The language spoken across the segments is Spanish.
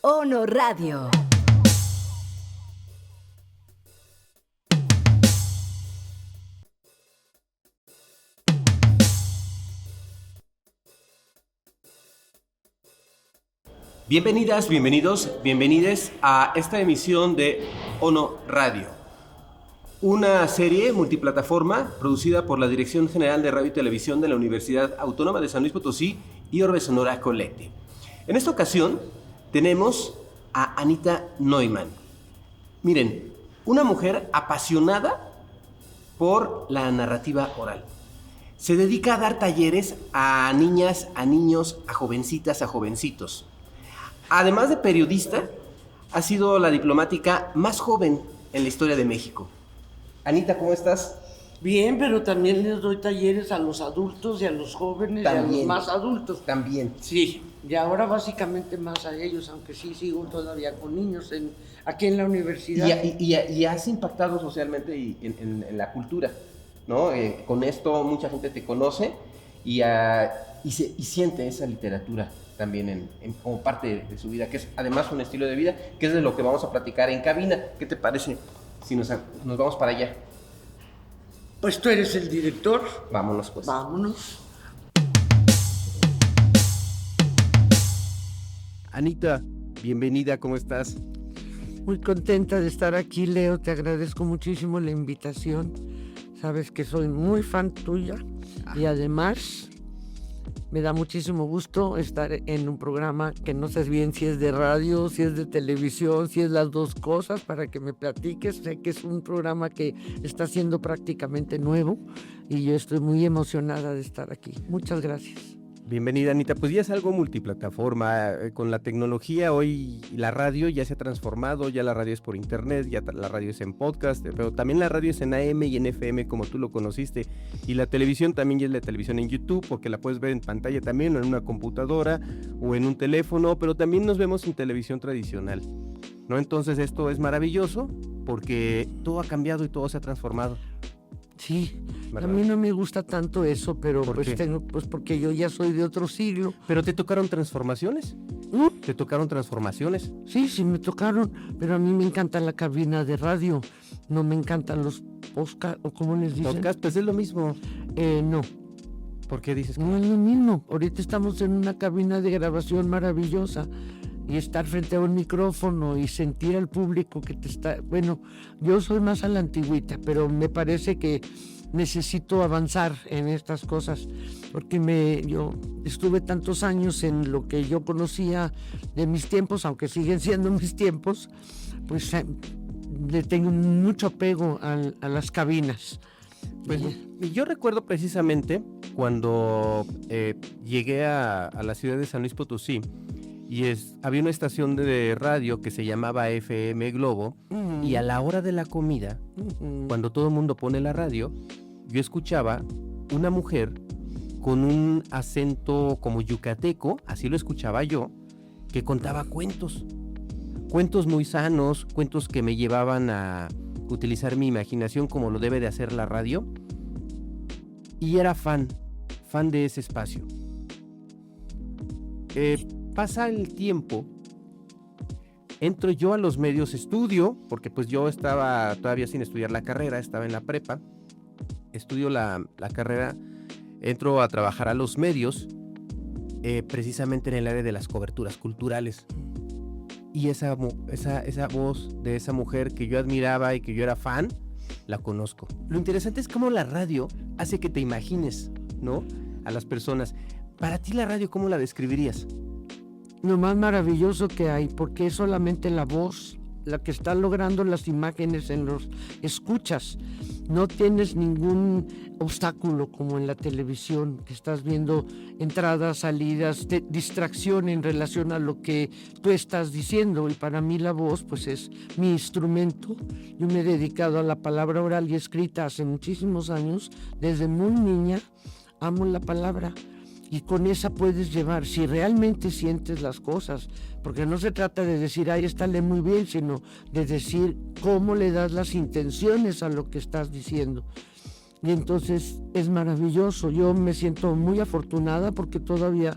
ONO Radio. Bienvenidas, bienvenidos, bienvenides a esta emisión de ONO Radio, una serie multiplataforma producida por la Dirección General de Radio y Televisión de la Universidad Autónoma de San Luis Potosí y Orbe Sonora Collective. En esta ocasión tenemos a Anita Neumann. Miren, una mujer apasionada por la narrativa oral. Se dedica a dar talleres a niñas, a niños, a jovencitas, a jovencitos. Además de periodista, ha sido la diplomática más joven en la historia de México. Anita, ¿cómo estás? Bien, pero también les doy talleres a los adultos y a los jóvenes También. y a los más adultos. También. Sí, y ahora básicamente más a ellos, aunque sí sigo todavía con niños aquí en la universidad. Y has impactado socialmente y en la cultura, ¿no? Con esto mucha gente te conoce y siente esa literatura también como parte de su vida, que es además un estilo de vida, que es de lo que vamos a platicar en cabina. ¿Qué te parece si nos vamos para allá? Pues tú eres el director. Vámonos pues. Vámonos. Anita, bienvenida, ¿cómo estás? Muy contenta de estar aquí, Leo, te agradezco muchísimo la invitación. Sabes que soy muy fan tuya y además me da muchísimo gusto estar en un programa que no sé bien si es de radio, si es de televisión, si es las dos cosas, para que me platiques. Sé que es un programa que está siendo prácticamente nuevo y yo estoy muy emocionada de estar aquí. Muchas gracias. Bienvenida, Anita. Pues ya es algo multiplataforma. Con la tecnología hoy la radio ya se ha transformado, ya la radio es por internet, ya la radio es en podcast, pero también la radio es en AM y en FM como tú lo conociste. Y la televisión también ya es la televisión en YouTube, porque la puedes ver en pantalla también, o en una computadora, o en un teléfono, pero también nos vemos en televisión tradicional, ¿no? Entonces esto es maravilloso, porque todo ha cambiado y todo se ha transformado. Sí, ¿verdad? a mí no me gusta tanto eso, pero ¿Por qué? porque yo ya soy de otro siglo. ¿Pero te tocaron transformaciones? ¿Mm? ¿Te tocaron transformaciones? Sí, me tocaron, pero a mí me encanta la cabina de radio, no me encantan los podcast, o como les dicen. Podcast, pues es lo mismo. No, ¿Por qué dices que no es lo mismo. Ahorita estamos en una cabina de grabación maravillosa y estar frente a un micrófono y sentir al público que te está... Bueno, yo soy más a la antigüita, pero me parece que necesito avanzar en estas cosas, porque yo estuve tantos años en lo que yo conocía de mis tiempos, aunque siguen siendo mis tiempos, pues le tengo mucho apego a las cabinas. Pues yo recuerdo precisamente cuando llegué a la ciudad de San Luis Potosí y había una estación de radio que se llamaba FM Globo, y a la hora de la comida, cuando todo el mundo pone la radio, yo escuchaba una mujer con un acento como yucateco, así lo escuchaba yo, que contaba cuentos muy sanos, cuentos que me llevaban a utilizar mi imaginación como lo debe de hacer la radio, y era fan de ese espacio. Pasa el tiempo, entro yo a los medios, estudio, porque pues yo estaba todavía sin estudiar la carrera, estaba en la prepa, estudio la carrera, entro a trabajar a los medios, precisamente en el área de las coberturas culturales. Y esa voz de esa mujer que yo admiraba y que yo era fan, la conozco. Lo interesante es cómo la radio hace que te imagines, ¿no?, a las personas. Para ti la radio, ¿cómo la describirías? Lo más maravilloso que hay, porque es solamente la voz la que está logrando las imágenes en los escuchas. No tienes ningún obstáculo como en la televisión, que estás viendo entradas, salidas, distracción en relación a lo que tú estás diciendo. Y para mí la voz pues es mi instrumento. Yo me he dedicado a la palabra oral y escrita hace muchísimos años. Desde muy niña amo la palabra. Y con esa puedes llevar, si realmente sientes las cosas, porque no se trata de decir, ay, esta lee muy bien, sino de decir cómo le das las intenciones a lo que estás diciendo. Y entonces es maravilloso. Yo me siento muy afortunada porque todavía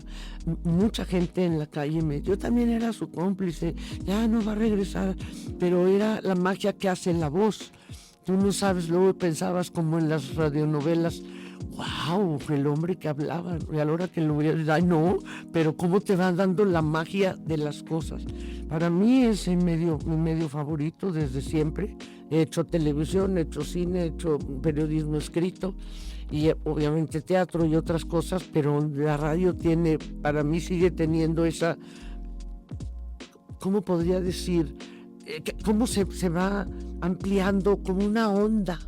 mucha gente en la calle yo también era su cómplice, ya no va a regresar, pero era la magia que hace la voz. Tú no sabes, luego pensabas como en las radionovelas, wow, el hombre que hablaba, y a la hora que lo veías, ay no, pero cómo te van dando la magia de las cosas. Para mí es mi medio favorito desde siempre. He hecho televisión, he hecho cine, he hecho periodismo escrito y obviamente teatro y otras cosas, pero la radio para mí sigue teniendo esa, ¿cómo podría decir? Cómo se va ampliando como una onda,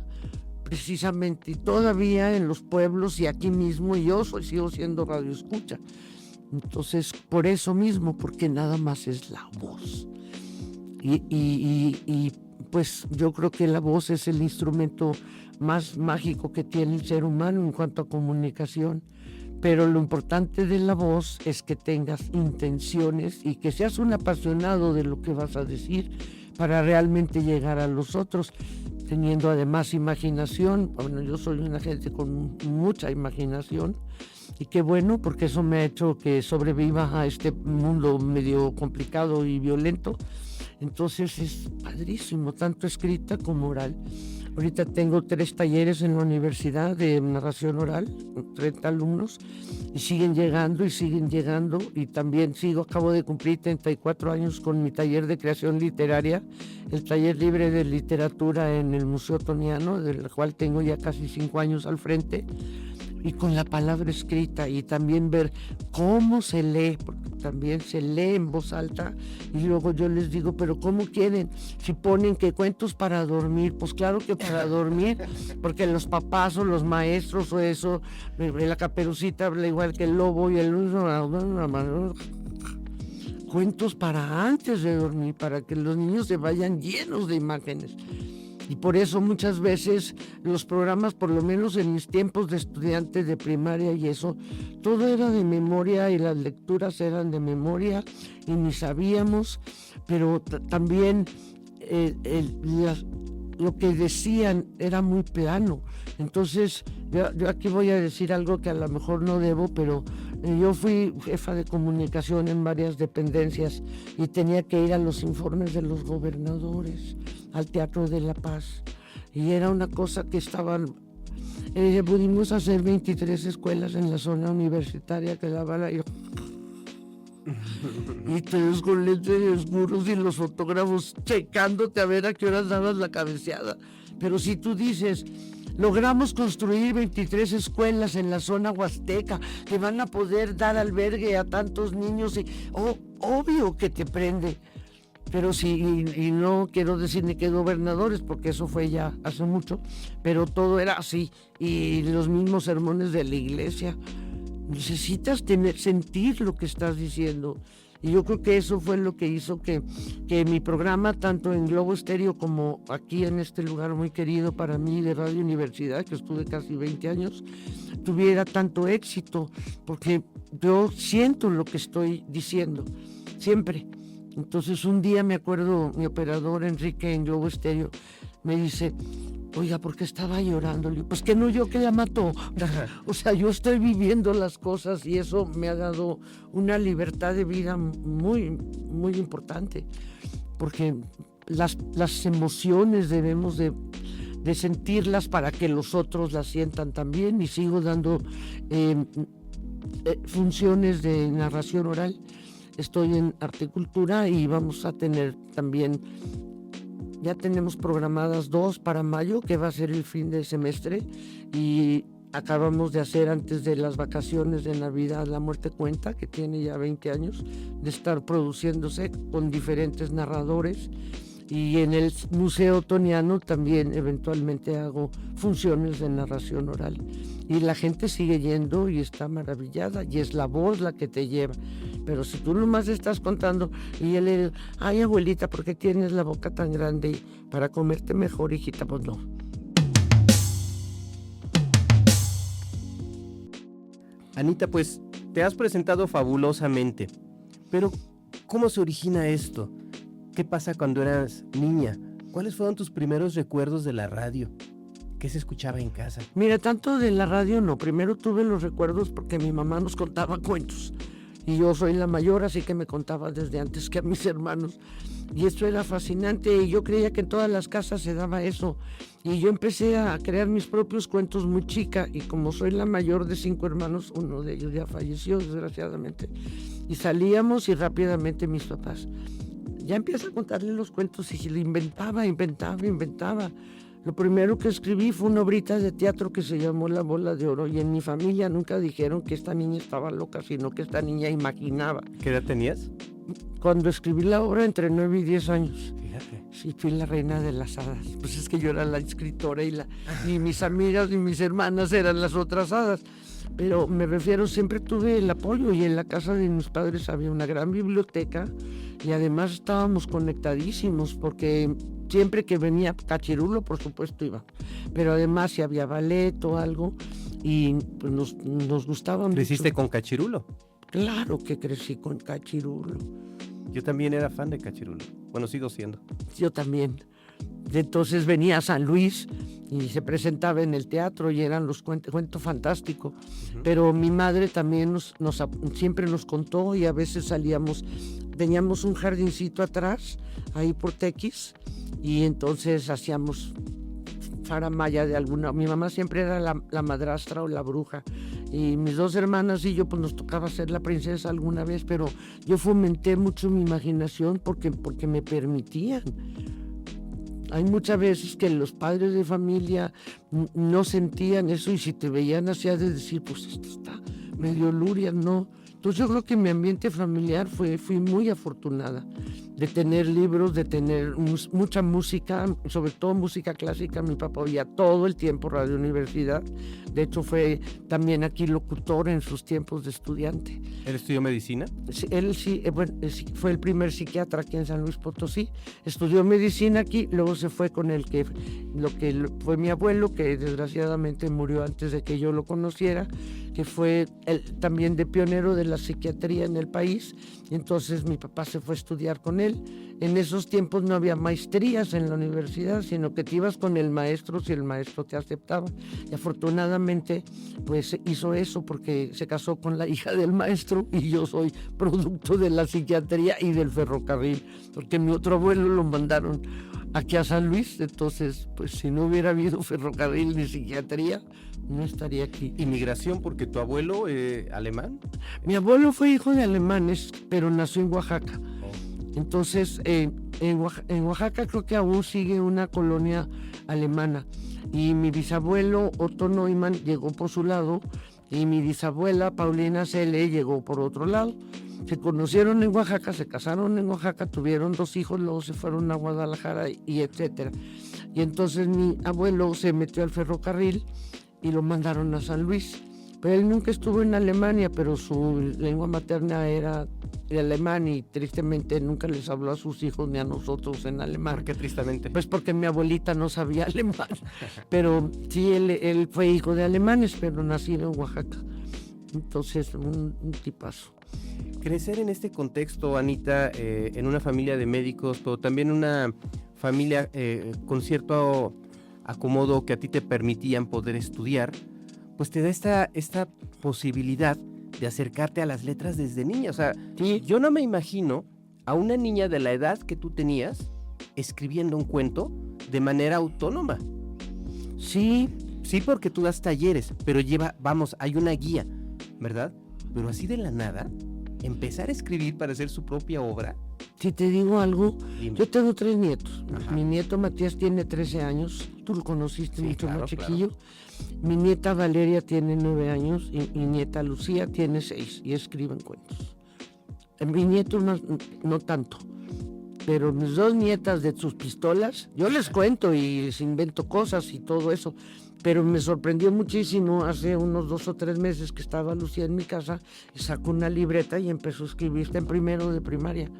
precisamente, y todavía en los pueblos y aquí mismo, y yo sigo siendo radio escucha. Entonces, por eso mismo, porque nada más es la voz. Y pues yo creo que la voz es el instrumento más mágico que tiene el ser humano en cuanto a comunicación. Pero lo importante de la voz es que tengas intenciones y que seas un apasionado de lo que vas a decir para realmente llegar a los otros, teniendo además imaginación. Bueno, yo soy una gente con mucha imaginación y qué bueno, porque eso me ha hecho que sobreviva a este mundo medio complicado y violento. Entonces es padrísimo, tanto escrita como oral. Ahorita tengo 3 talleres en la universidad de narración oral, 30 alumnos, y siguen llegando, y también acabo de cumplir 34 años con mi taller de creación literaria, el taller libre de literatura en el Museo Otoniano, del cual tengo ya casi 5 años al frente, y con la palabra escrita, y también ver cómo se lee, porque también se lee en voz alta, y luego yo les digo, pero ¿cómo quieren? Si ponen que cuentos para dormir, pues claro que para dormir, porque los papás o los maestros o eso, la Caperucita habla igual que el lobo y el cuentos para antes de dormir, para que los niños se vayan llenos de imágenes. Y por eso muchas veces los programas, por lo menos en mis tiempos de estudiante de primaria y eso, todo era de memoria y las lecturas eran de memoria y ni sabíamos, pero también lo que decían era muy plano. Entonces, yo aquí voy a decir algo que a lo mejor no debo, pero yo fui jefa de comunicación en varias dependencias y tenía que ir a los informes de los gobernadores, al Teatro de la Paz. Y era una cosa que pudimos hacer 23 escuelas en la zona universitaria que daban ahí. Y todos con lentes oscuros y los fotógrafos checándote a ver a qué horas dabas la cabeceada. Pero si tú dices, logramos construir 23 escuelas en la zona huasteca que van a poder dar albergue a tantos niños, obvio que te prende. Pero sí, y no quiero decir ni que gobernadores, porque eso fue ya hace mucho, pero todo era así, y los mismos sermones de la iglesia. Necesitas sentir lo que estás diciendo, y yo creo que eso fue lo que hizo que mi programa, tanto en Globo Estéreo como aquí en este lugar muy querido para mí de Radio Universidad, que estuve casi 20 años, tuviera tanto éxito, porque yo siento lo que estoy diciendo, siempre. Entonces un día me acuerdo, mi operador Enrique en Globo Estéreo me dice, oiga, ¿por qué estaba llorando? Le digo, pues que no, yo que la mató. O sea, yo estoy viviendo las cosas y eso me ha dado una libertad de vida muy, muy importante. Porque las emociones debemos de sentirlas para que los otros las sientan también, y sigo dando funciones de narración oral. Estoy en Artecultura y vamos a tener también, ya tenemos programadas 2 para mayo, que va a ser el fin de semestre, y acabamos de hacer antes de las vacaciones de Navidad La Muerte Cuenta, que tiene ya 20 años de estar produciéndose con diferentes narradores. Y en el Museo Otoniano también eventualmente hago funciones de narración oral. Y la gente sigue yendo y está maravillada, y es la voz la que te lleva. Pero si tú nomás estás contando y él le dice, ay abuelita, ¿por qué tienes la boca tan grande para comerte mejor, hijita? Pues no. Anita, pues te has presentado fabulosamente, pero ¿cómo se origina esto? ¿Qué pasa cuando eras niña? ¿Cuáles fueron tus primeros recuerdos de la radio? ¿Qué se escuchaba en casa? Mira, tanto de la radio no. Primero tuve los recuerdos porque mi mamá nos contaba cuentos. Y yo soy la mayor, así que me contaba desde antes que a mis hermanos. Y esto era fascinante y yo creía que en todas las casas se daba eso. Y yo empecé a crear mis propios cuentos muy chica y como soy la mayor de 5 hermanos, uno de ellos ya falleció desgraciadamente. Y salíamos y rápidamente mis papás, ya empieza a contarle los cuentos y le inventaba. Lo primero que escribí fue una obrita de teatro que se llamó La Bola de Oro y en mi familia nunca dijeron que esta niña estaba loca, sino que esta niña imaginaba. ¿Qué edad tenías? Cuando escribí la obra entre 9 y 10 años. Fíjate. Sí, fui la reina de las hadas. Pues es que yo era la escritora y ni mis amigas ni mis hermanas eran las otras hadas. Pero me refiero, siempre tuve el apoyo y en la casa de mis padres había una gran biblioteca y además estábamos conectadísimos porque siempre que venía Cachirulo, por supuesto, iba. Pero además si había ballet o algo y pues nos gustaba mucho. ¿Creciste con Cachirulo? Claro que crecí con Cachirulo. Yo también era fan de Cachirulo. Bueno, sigo siendo. Yo también. Entonces venía a San Luis y se presentaba en el teatro y eran los cuentos fantásticos. Pero mi madre también siempre nos contó y a veces salíamos, teníamos un jardincito atrás, ahí por Tequis, y entonces hacíamos faramaya de alguna. Mi mamá siempre era la madrastra o la bruja. Y mis 2 hermanas y yo pues nos tocaba ser la princesa alguna vez, pero yo fomenté mucho mi imaginación porque me permitían. Hay muchas veces que los padres de familia no sentían eso y si te veían hacía de decir, pues esto está medio luria, no. Entonces yo creo que mi ambiente familiar fui muy afortunada de tener libros, de tener mucha música, sobre todo música clásica. Mi papá oía todo el tiempo Radio Universidad. De hecho fue también aquí locutor en sus tiempos de estudiante. ¿Él estudió medicina? Sí, él sí, fue el primer psiquiatra aquí en San Luis Potosí. Estudió medicina aquí, luego se fue con lo que fue mi abuelo, que desgraciadamente murió antes de que yo lo conociera, que fue también de pionero de la psiquiatría en el país. Y entonces mi papá se fue a estudiar con él. En esos tiempos no había maestrías en la universidad, sino que te ibas con el maestro si el maestro te aceptaba. Y afortunadamente pues hizo eso porque se casó con la hija del maestro y yo soy producto de la psiquiatría y del ferrocarril, porque mi otro abuelo lo mandaron aquí a San Luis. Entonces pues si no hubiera habido ferrocarril ni psiquiatría no estaría aquí. ¿Inmigración porque tu abuelo alemán? Mi abuelo fue hijo de alemanes, pero nació en Oaxaca. Entonces, en Oaxaca creo que aún sigue una colonia alemana. Y mi bisabuelo Otto Neumann llegó por su lado y mi bisabuela Paulina Cele llegó por otro lado. Se conocieron en Oaxaca, se casaron en Oaxaca, tuvieron 2 hijos, luego se fueron a Guadalajara y etcétera. Y entonces mi abuelo se metió al ferrocarril y lo mandaron a San Luis. Pero él nunca estuvo en Alemania, pero su lengua materna era el alemán y tristemente nunca les habló a sus hijos ni a nosotros en alemán. ¿Por qué tristemente? Pues porque mi abuelita no sabía alemán. Pero sí, él fue hijo de alemanes, pero nacido en Oaxaca. Entonces, un tipazo. Crecer en este contexto, Anita, en una familia de médicos, pero también una familia con cierto acomodo que a ti te permitían poder estudiar, pues te da esta posibilidad de acercarte a las letras desde niña. O sea, sí. Yo no me imagino a una niña de la edad que tú tenías escribiendo un cuento de manera autónoma. Sí. Sí, porque tú das talleres, pero hay una guía, ¿verdad? Pero así de la nada, empezar a escribir para hacer su propia obra. Si te digo algo, Dime. yo tengo 3 nietos. Ajá. Mi nieto Matías tiene 13 años, tú lo conociste, Sí, mucho claro, más chiquillo. Mi nieta Valeria tiene 9 años y mi nieta Lucía tiene 6 y escriben cuentos. Mi nieto no tanto, pero mis 2 nietas de sus pistolas, yo les cuento y les invento cosas y todo eso. Pero me sorprendió muchísimo hace unos 2 o 3 meses que estaba Lucía en mi casa y sacó una libreta y empezó a escribir, está en primero de primaria.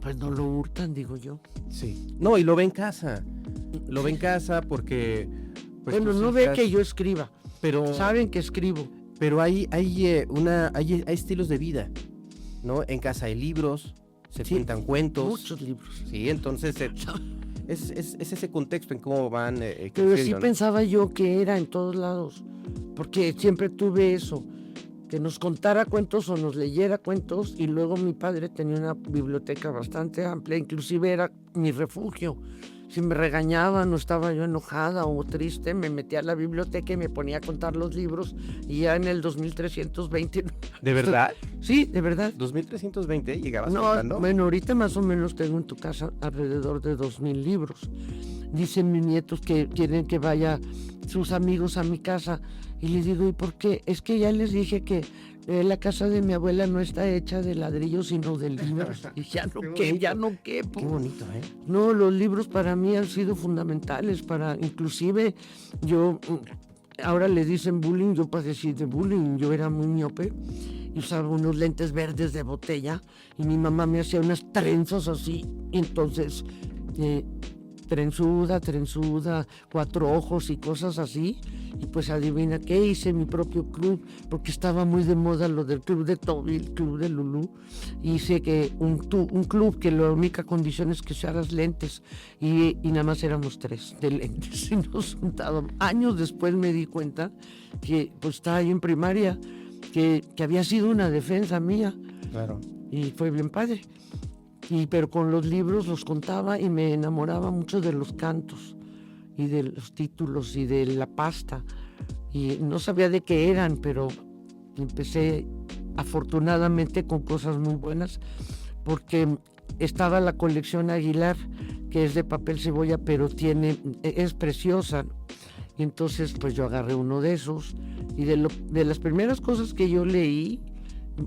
Pues no lo hurtan, digo yo. Sí. No, y lo ve en casa. Lo ve en casa porque... pues, bueno, no ve que yo escriba, pero saben que escribo. Pero hay estilos de vida, ¿no? En casa hay libros, se Sí, cuentan cuentos. Muchos libros. Sí, entonces es ese contexto en cómo van Pero sí creciendo, ¿no? pensaba yo que era en todos lados, porque siempre tuve eso, que nos contara cuentos o nos leyera cuentos, y luego mi padre tenía una biblioteca bastante amplia, inclusive era mi refugio. Si me regañaban o estaba yo enojada o triste, me metía a la biblioteca y me ponía a contar los libros, y ya en el 2320... ¿De verdad? Sí, de verdad. 2320 llegabas No, contando. bueno, ahorita más o menos tengo en tu casa alrededor de 2000 libros. Dicen mis nietos que quieren que vaya sus amigos a mi casa, y les digo, ¿y por qué? Es que ya les dije que la casa de mi abuela no está hecha de ladrillos sino de libros. Y ya no quepo. Qué bonito, ¿eh? No, los libros para mí han sido fundamentales para, inclusive yo, ahora le dicen bullying, yo padecí de bullying, yo era muy miope y usaba unos lentes verdes de botella, y mi mamá me hacía unas trenzas así, y entonces trenzuda, 4 ojos y cosas así, y pues adivina qué, hice mi propio club, porque estaba muy de moda lo del club de Toby, el club de Lulú. Hice que un club que la única condición es que usaras lentes, y nada más éramos 3 de lentes, y nos juntábamos. Años después me di cuenta que pues estaba ahí en primaria, que había sido una defensa mía. Claro. Y fue bien padre. Pero con los libros los contaba y me enamoraba mucho de los cantos y de los títulos y de la pasta. Y no sabía de qué eran, pero empecé afortunadamente con cosas muy buenas, porque estaba la colección Aguilar, que es de papel cebolla, pero es preciosa. Y entonces pues yo agarré uno de esos, y de las primeras cosas que yo leí,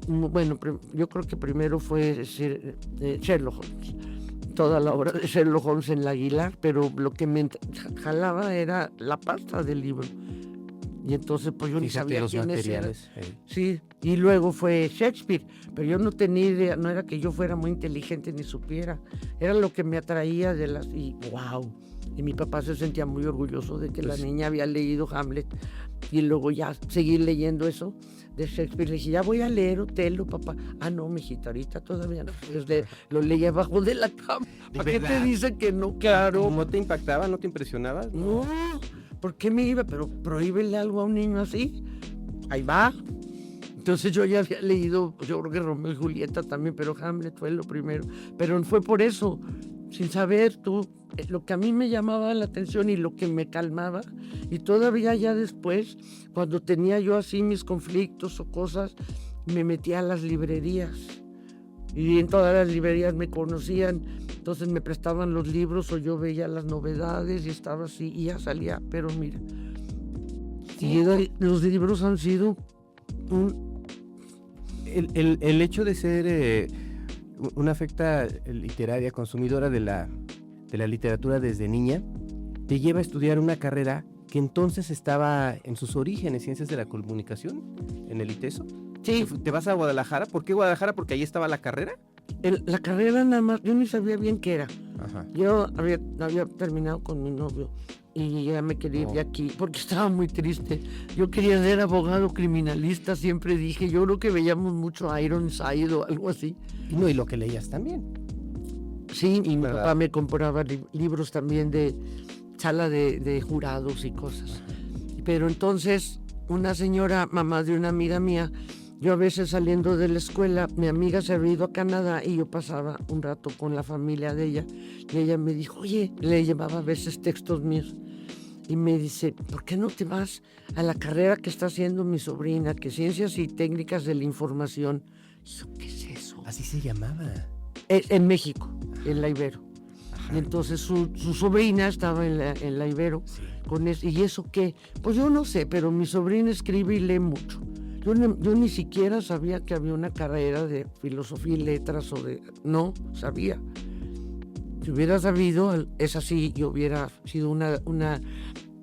bueno, yo creo que primero fue Sherlock Holmes, toda la obra de Sherlock Holmes en la Aguilar, pero lo que me jalaba era la pasta del libro, y entonces pues yo ni sabía los quiénes eran. materiales. Sí, y luego fue Shakespeare, pero yo no tenía idea, no era que yo fuera muy inteligente ni supiera, era lo que me atraía y wow, y mi papá se sentía muy orgulloso de que la niña había leído Hamlet, y luego ya seguir leyendo eso de Shakespeare. Le dije, ya voy a leer Otelo, papá. Ah, no, mijita, ahorita todavía no puedes leer. Lo leí abajo de la cama. ¿Para qué te dicen que no? Claro. ¿No te impactaba? ¿No te impresionaba? No, ¿por qué me iba? Pero prohíbele algo a un niño así. Ahí va. Entonces yo ya había leído, yo creo que Romeo y Julieta también, pero Hamlet fue lo primero. Pero fue por eso, sin saber lo que a mí me llamaba la atención y lo que me calmaba. Y todavía ya después, cuando tenía yo así mis conflictos o cosas, me metía a las librerías. Y en todas las librerías me conocían, entonces me prestaban los libros o yo veía las novedades y estaba así y ya salía. Pero mira, los libros han sido El hecho de ser una afecta literaria, consumidora de la literatura desde niña, te lleva a estudiar una carrera que entonces estaba en sus orígenes, Ciencias de la Comunicación, en el ITESO. Sí. ¿Te vas a Guadalajara? ¿Por qué Guadalajara? ¿Porque ahí estaba la carrera? La carrera nada más, yo ni sabía bien qué era. Ajá. Yo había terminado con mi novio y ya me quería ir de aquí porque estaba muy triste. Yo quería ser abogado criminalista, siempre dije. Yo creo que veíamos mucho Ironside o algo así. No, y lo que leías también. Sí, y mi papá me compraba libros también de sala de jurados y cosas. Pero entonces una señora, mamá de una amiga mía, yo a veces saliendo de la escuela, mi amiga se había ido a Canadá y yo pasaba un rato con la familia de ella, y ella me dijo, oye, le llevaba a veces textos míos, y me dice, ¿por qué no te vas a la carrera que está haciendo mi sobrina, que Ciencias y Técnicas de la Información? Y yo, ¿qué es eso? Así se llamaba. En México, en la Ibero. Ajá. Y entonces su sobrina estaba en la Ibero. Sí. Con eso. ¿Y eso qué? Pues yo no sé, pero mi sobrina escribe y lee mucho. Yo ni siquiera sabía que había una carrera de filosofía y letras no sabía. Si hubiera sabido, es así, yo hubiera sido una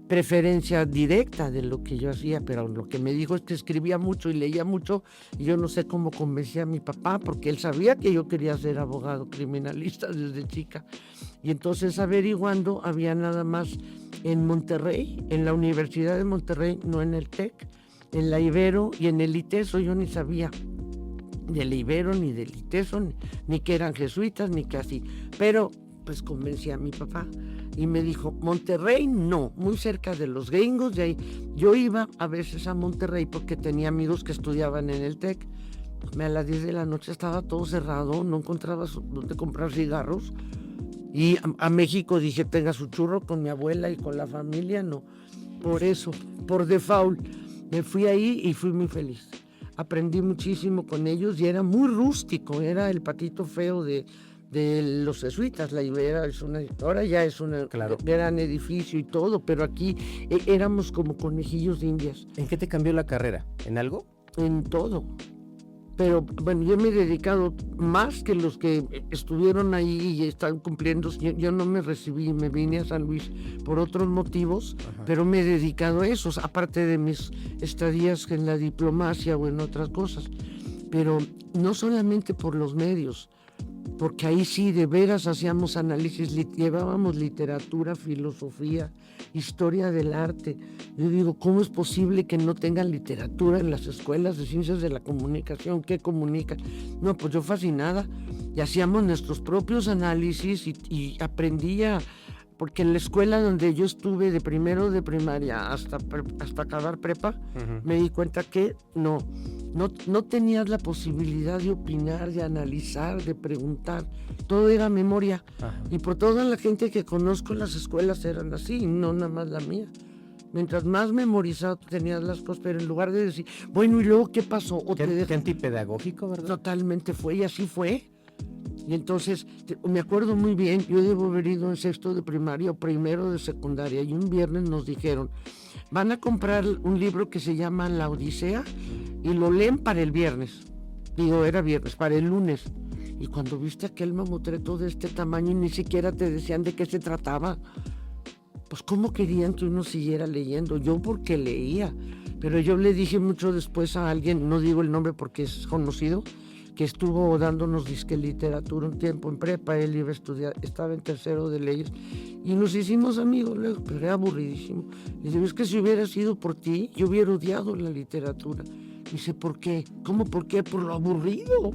preferencia directa de lo que yo hacía, pero lo que me dijo es que escribía mucho y leía mucho, y yo no sé cómo convencí a mi papá, porque él sabía que yo quería ser abogado criminalista desde chica. Y entonces, averiguando, había nada más en Monterrey, en la Universidad de Monterrey, no en el TEC, en la Ibero y en el ITESO. Yo ni sabía del Ibero ni del ITESO, ni que eran jesuitas, ni que así. Pero pues convencí a mi papá y me dijo, Monterrey no, muy cerca de los gringos, de ahí. Yo iba a veces a Monterrey porque tenía amigos que estudiaban en el TEC. A las 10 de la noche estaba todo cerrado, no encontrabas dónde comprar cigarros. Y a México dije, tenga su churro con mi abuela y con la familia, no. Por eso, por default, me fui ahí y fui muy feliz. Aprendí muchísimo con ellos y era muy rústico, era el patito feo de los jesuitas. La Ibera ahora ya es un gran edificio y todo, pero aquí éramos como conejillos de indias. ¿En qué te cambió la carrera? ¿En algo? En todo. Pero bueno, yo me he dedicado más que los que estuvieron ahí y están cumpliendo. Yo no me recibí, me vine a San Luis por otros motivos, pero me he dedicado a esos, aparte de mis estadías en la diplomacia o en otras cosas. Pero no solamente por los medios, porque ahí sí de veras hacíamos análisis, llevábamos literatura, filosofía, historia del arte. Yo digo, ¿cómo es posible que no tengan literatura en las escuelas de ciencias de la comunicación? ¿Qué comunican? No, pues yo fascinada. Y hacíamos nuestros propios análisis y aprendía, porque en la escuela donde yo estuve de primero de primaria hasta acabar prepa, me di cuenta que no tenías la posibilidad de opinar, de analizar, de preguntar. Todo era memoria. Y por toda la gente que conozco, las escuelas eran así, no nada más la mía. Mientras más memorizado tenías las cosas, pero en lugar de decir, bueno, ¿y luego qué pasó? Qué antipedagógico, ¿verdad? Totalmente fue, y así fue. Y entonces, me acuerdo muy bien, yo debo haber ido en sexto de primaria o primero de secundaria, y un viernes nos dijeron, van a comprar un libro que se llama La Odisea, y lo leen para el viernes. Digo, era viernes, para el lunes. Y cuando viste aquel mamotreto de este tamaño, ni siquiera te decían de qué se trataba. Pues cómo querían que uno siguiera leyendo. Yo porque leía, pero yo le dije mucho después a alguien, no digo el nombre porque es conocido, que estuvo dándonos disque literatura un tiempo en prepa. Él iba a estudiar, estaba en tercero de leyes y nos hicimos amigos luego, pero era aburridísimo. Le digo, es que si hubiera sido por ti, yo hubiera odiado la literatura. Dice, ¿por qué? ¿Cómo por qué? Por lo aburrido.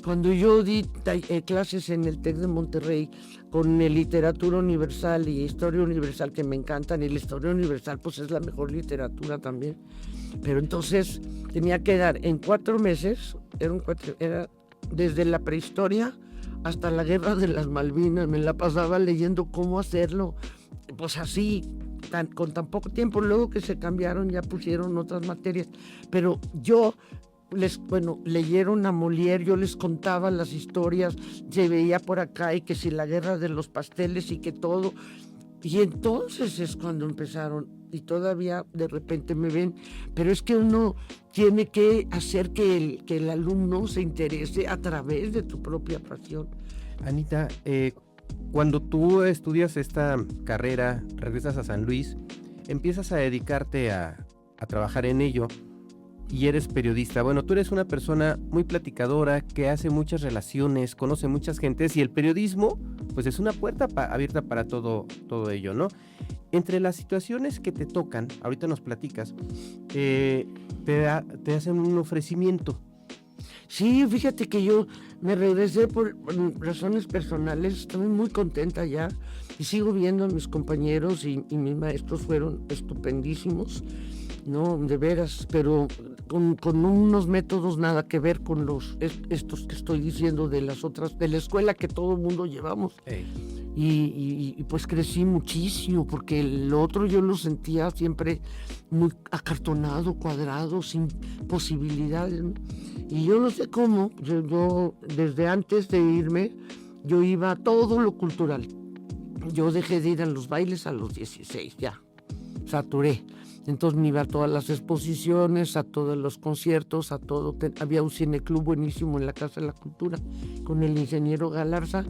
Cuando yo di clases en el TEC de Monterrey con literatura universal y historia universal, que me encantan, y la historia universal pues es la mejor literatura también, pero entonces tenía que dar en 4 meses, era desde la prehistoria hasta la guerra de las Malvinas, me la pasaba leyendo cómo hacerlo, pues así, con tan poco tiempo. Luego que se cambiaron ya pusieron otras materias, pero yo leyeron a Molière, yo les contaba las historias, se veía por acá y que si la guerra de los pasteles y que todo, y entonces es cuando empezaron, y todavía de repente me ven, pero es que uno tiene que hacer que el alumno se interese a través de tu propia pasión. Anita, cuando tú estudias esta carrera, regresas a San Luis, empiezas a dedicarte a trabajar en ello, y eres periodista. Bueno, tú eres una persona muy platicadora, que hace muchas relaciones, conoce muchas gentes, y el periodismo pues es una puerta abierta para todo ello, ¿no? Entre las situaciones que te tocan, ahorita nos platicas, te hacen un ofrecimiento. Sí, fíjate que yo me regresé por razones personales, estoy muy contenta ya y sigo viendo a mis compañeros y mis maestros fueron estupendísimos, no, de veras, pero con unos métodos nada que ver con estos que estoy diciendo de las otras, de la escuela que todo el mundo llevamos. Y pues crecí muchísimo, porque el otro yo lo sentía siempre muy acartonado, cuadrado, sin posibilidades, ¿no? Y yo no sé cómo, yo desde antes de irme, yo iba a todo lo cultural. Yo dejé de ir a los bailes a los 16, ya, saturé. Entonces me iba a todas las exposiciones, a todos los conciertos, a todo. Había un cineclub buenísimo en la Casa de la Cultura con el ingeniero Galarza,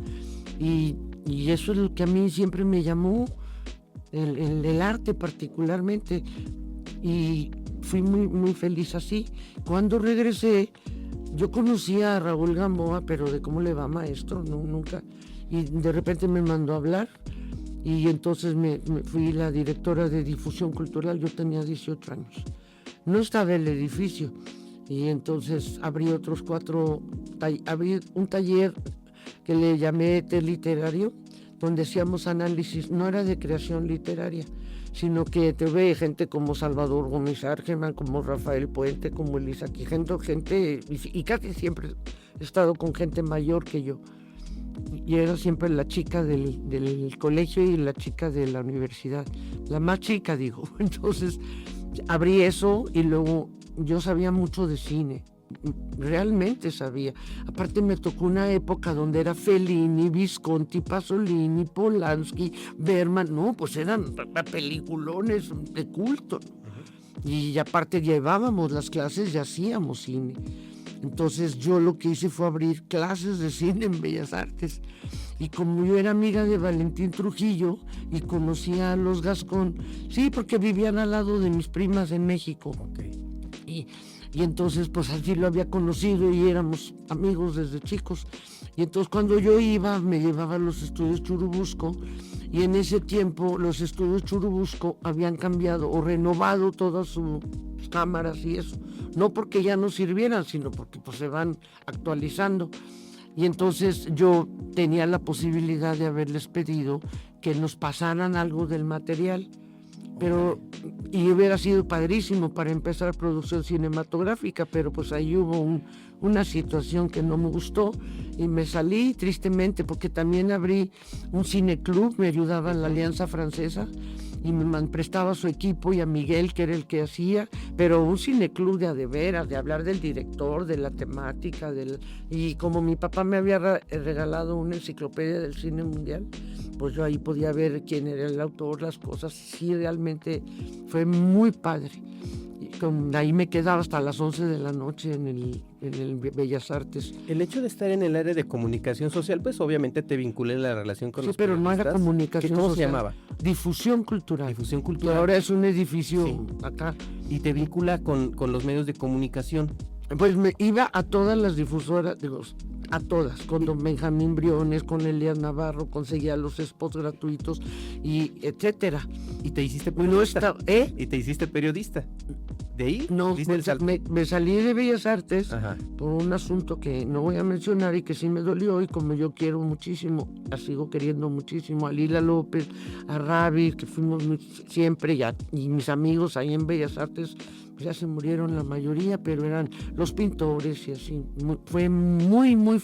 y eso es lo que a mí siempre me llamó, el arte particularmente, y fui muy, muy feliz así. Cuando regresé, yo conocí a Raúl Gamboa, pero de cómo le va, maestro, no, nunca, y de repente me mandó a hablar. Y entonces me fui la directora de difusión cultural, yo tenía 18 años. No estaba el edificio. Y entonces abrí otros 4, abrí un taller que le llamé Té Literario, donde hacíamos análisis, no era de creación literaria, sino que te ve gente como Salvador Gómez Argeman, como Rafael Puente, como Elisa Quijento, gente, y casi siempre he estado con gente mayor que yo. Y era siempre la chica del colegio y la chica de la universidad, la más chica, digo. Entonces abrí eso y luego yo sabía mucho de cine, realmente sabía. Aparte me tocó una época donde era Fellini, Visconti, Pasolini, Polanski, Berman, no, pues eran peliculones de culto. Y aparte llevábamos las clases y hacíamos cine. Entonces yo lo que hice fue abrir clases de cine en Bellas Artes. Y como yo era amiga de Valentín Trujillo y conocía a los Gascón, sí, porque vivían al lado de mis primas en México. Okay. Y entonces pues así lo había conocido y éramos amigos desde chicos. Y entonces cuando yo iba me llevaba a los estudios Churubusco, y en ese tiempo los estudios Churubusco habían cambiado o renovado todas sus cámaras y eso. No porque ya no sirvieran, sino porque pues se van actualizando. Y entonces yo tenía la posibilidad de haberles pedido que nos pasaran algo del material. Pero, y hubiera sido padrísimo para empezar producción cinematográfica, pero pues ahí hubo una situación que no me gustó y me salí tristemente, porque también abrí un cineclub, me ayudaba la Alianza Francesa y me prestaba su equipo y a Miguel, que era el que hacía, pero un cineclub de veras, de hablar del director, de la temática, y como mi papá me había regalado una enciclopedia del cine mundial, pues yo ahí podía ver quién era el autor, las cosas. Sí, realmente fue muy padre. Y ahí me quedaba hasta las 11 de la noche en el Bellas Artes. El hecho de estar en el área de comunicación social, pues obviamente te vinculé en la relación con los pero no era comunicación social. ¿Cómo se llamaba? Difusión cultural. Difusión cultural. Y ahora es un edificio acá. Y te vincula con los medios de comunicación. Pues me iba a todas las difusoras, digo, a todas, con don Benjamín Briones, con Elías Navarro, conseguía los spots gratuitos, y etcétera. ¿Y te hiciste periodista? ¿Y te hiciste periodista? ¿De ahí? No, me salí de Bellas Artes. Ajá. Por un asunto que no voy a mencionar y que sí me dolió, y como yo quiero muchísimo, la sigo queriendo muchísimo, a Lila López, a Ravi, que fuimos siempre, y mis amigos ahí en Bellas Artes, pues ya se murieron la mayoría, pero eran los pintores y así. Fue muy, muy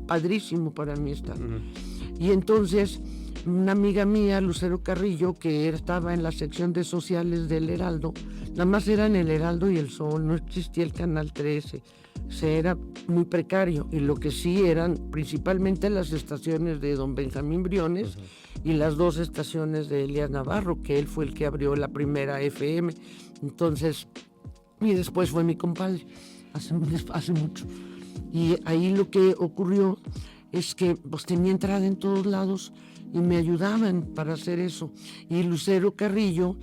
padrísimo para mí estar. Uh-huh. Y entonces una amiga mía, Lucero Carrillo, que estaba en la sección de sociales del Heraldo, nada más eran el Heraldo y el Sol, no existía el Canal 13, era muy precario, y lo que sí eran principalmente las estaciones de don Benjamín Briones, uh-huh, y las 2 estaciones de Elías Navarro, que él fue el que abrió la primera FM. Entonces, y después fue mi compadre, hace mucho. Y ahí lo que ocurrió es que pues tenía entrada en todos lados y me ayudaban para hacer eso. Y Lucero Carrillo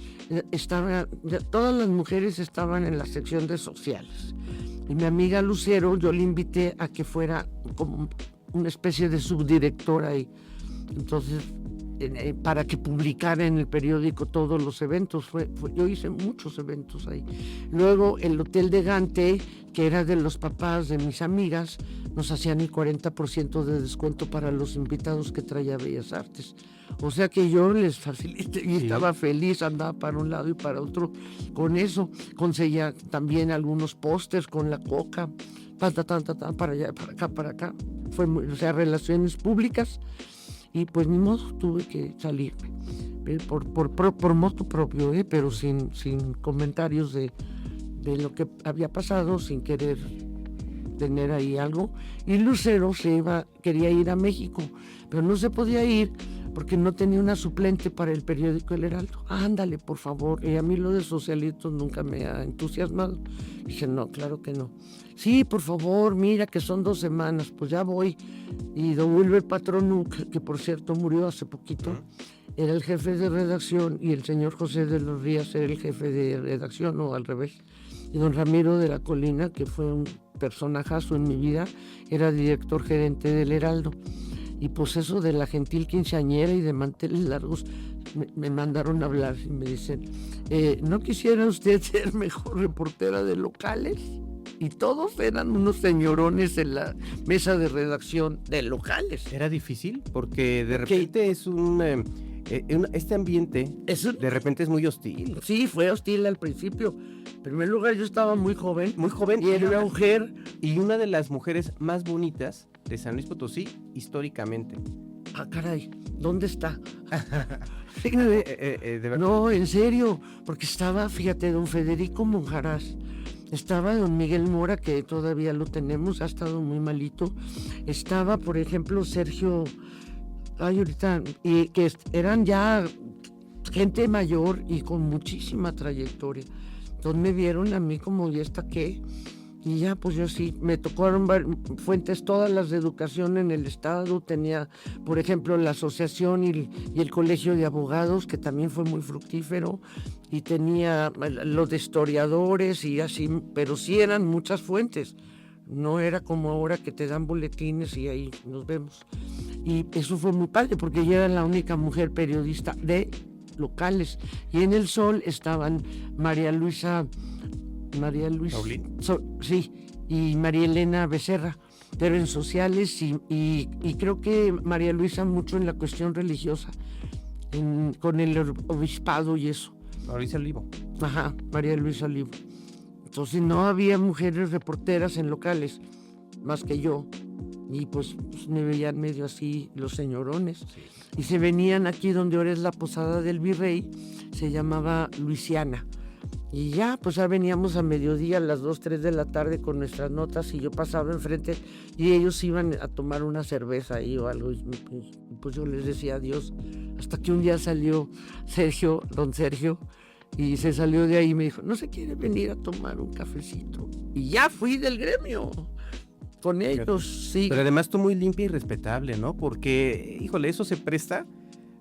todas las mujeres estaban en la sección de sociales. Y mi amiga Lucero, yo le invité a que fuera como una especie de subdirectora ahí. Entonces, para que publicara en el periódico todos los eventos. Yo hice muchos eventos ahí. Luego el Hotel de Gante, que era de los papás de mis amigas, nos hacían el 40% de descuento para los invitados que traía Bellas Artes. O sea que yo les facilité y estaba feliz, andaba para un lado y para otro con eso. Conseguía también algunos pósters con la Coca, para allá, para acá, para acá. O sea, relaciones públicas. Y pues ni modo, tuve que salirme por moto propio, pero sin comentarios de lo que había pasado, sin querer tener ahí algo. Y Lucero quería ir a México, pero no se podía ir porque no tenía una suplente para el periódico El Heraldo. Ándale, por favor. Y a mí lo de socialitos nunca me ha entusiasmado. Dije, no, claro que no. Sí, por favor, mira que son 2 semanas, pues ya voy. Y don Wilber Patronu, que por cierto murió hace poquito, era el jefe de redacción, y el señor José de los Ríos era el jefe de redacción, o al revés. Y don Ramiro de la Colina, que fue un personajazo en mi vida, era director gerente del Heraldo. Y pues eso de la gentil quinceañera y de manteles largos, me mandaron a hablar y me dicen, ¿no quisiera usted ser mejor reportera de locales? y todos eran unos señorones en la mesa de redacción de locales. Era difícil porque de repente es este ambiente de repente es muy hostil. Sí, fue hostil al principio. En primer lugar, yo estaba muy joven Y era una mujer. Y una de las mujeres más bonitas de San Luis Potosí históricamente. Ah, caray, ¿dónde está? De verdad. No, en serio, porque estaba, fíjate, don Federico Monjarás, estaba don Miguel Mora, que todavía lo tenemos, ha estado muy malito, estaba, por ejemplo, Sergio, ahorita, y que eran ya gente mayor y con muchísima trayectoria. Entonces me vieron a mí como, ¿y esta qué? Y ya, pues yo sí, me tocaron fuentes todas las de educación en el estado, tenía, por ejemplo, la asociación y el colegio de abogados, que también fue muy fructífero, y tenía los de historiadores y así, pero sí eran muchas fuentes, no era como ahora que te dan boletines y ahí nos vemos. Y eso fue muy padre, porque yo era la única mujer periodista de locales, y en El Sol estaban María Luisa sí, y María Elena Becerra, pero en sociales y creo que María Luisa mucho en la cuestión religiosa, con el obispado y eso. María Luisa Olivo. Ajá, María Luisa Olivo. Entonces no había mujeres reporteras en locales, más que yo, y pues me veían medio así los señorones. Sí. Y se venían aquí donde ahora es la Posada del Virrey, se llamaba Luisiana. Y ya, pues ya veníamos a mediodía, a las 2, 3 de la tarde con nuestras notas y yo pasaba enfrente y ellos iban a tomar una cerveza ahí o algo y pues yo les decía adiós. Hasta que un día salió don Sergio, y se salió de ahí y me dijo, ¿no se quiere venir a tomar un cafecito? Y ya fui del gremio con ellos, sí. Pero además tú muy limpia y respetable, ¿no? Porque, híjole, eso se presta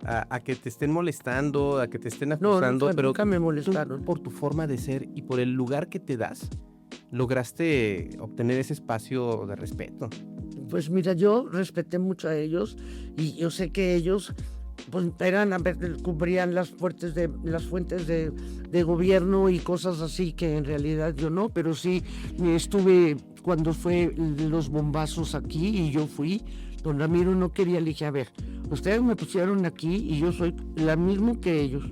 a que te estén molestando, a que te estén acusando, no, pero nunca me molestaron. tú, por tu forma de ser y por el lugar que te das, lograste obtener ese espacio de respeto. Pues mira, yo respeté mucho a ellos y yo sé que ellos pues cubrían las fuentes de gobierno y cosas así que en realidad yo no, pero sí estuve cuando fue los bombazos aquí y yo fui. Don Ramiro no quería, le dije, a ver, ustedes me pusieron aquí y yo soy la misma que ellos.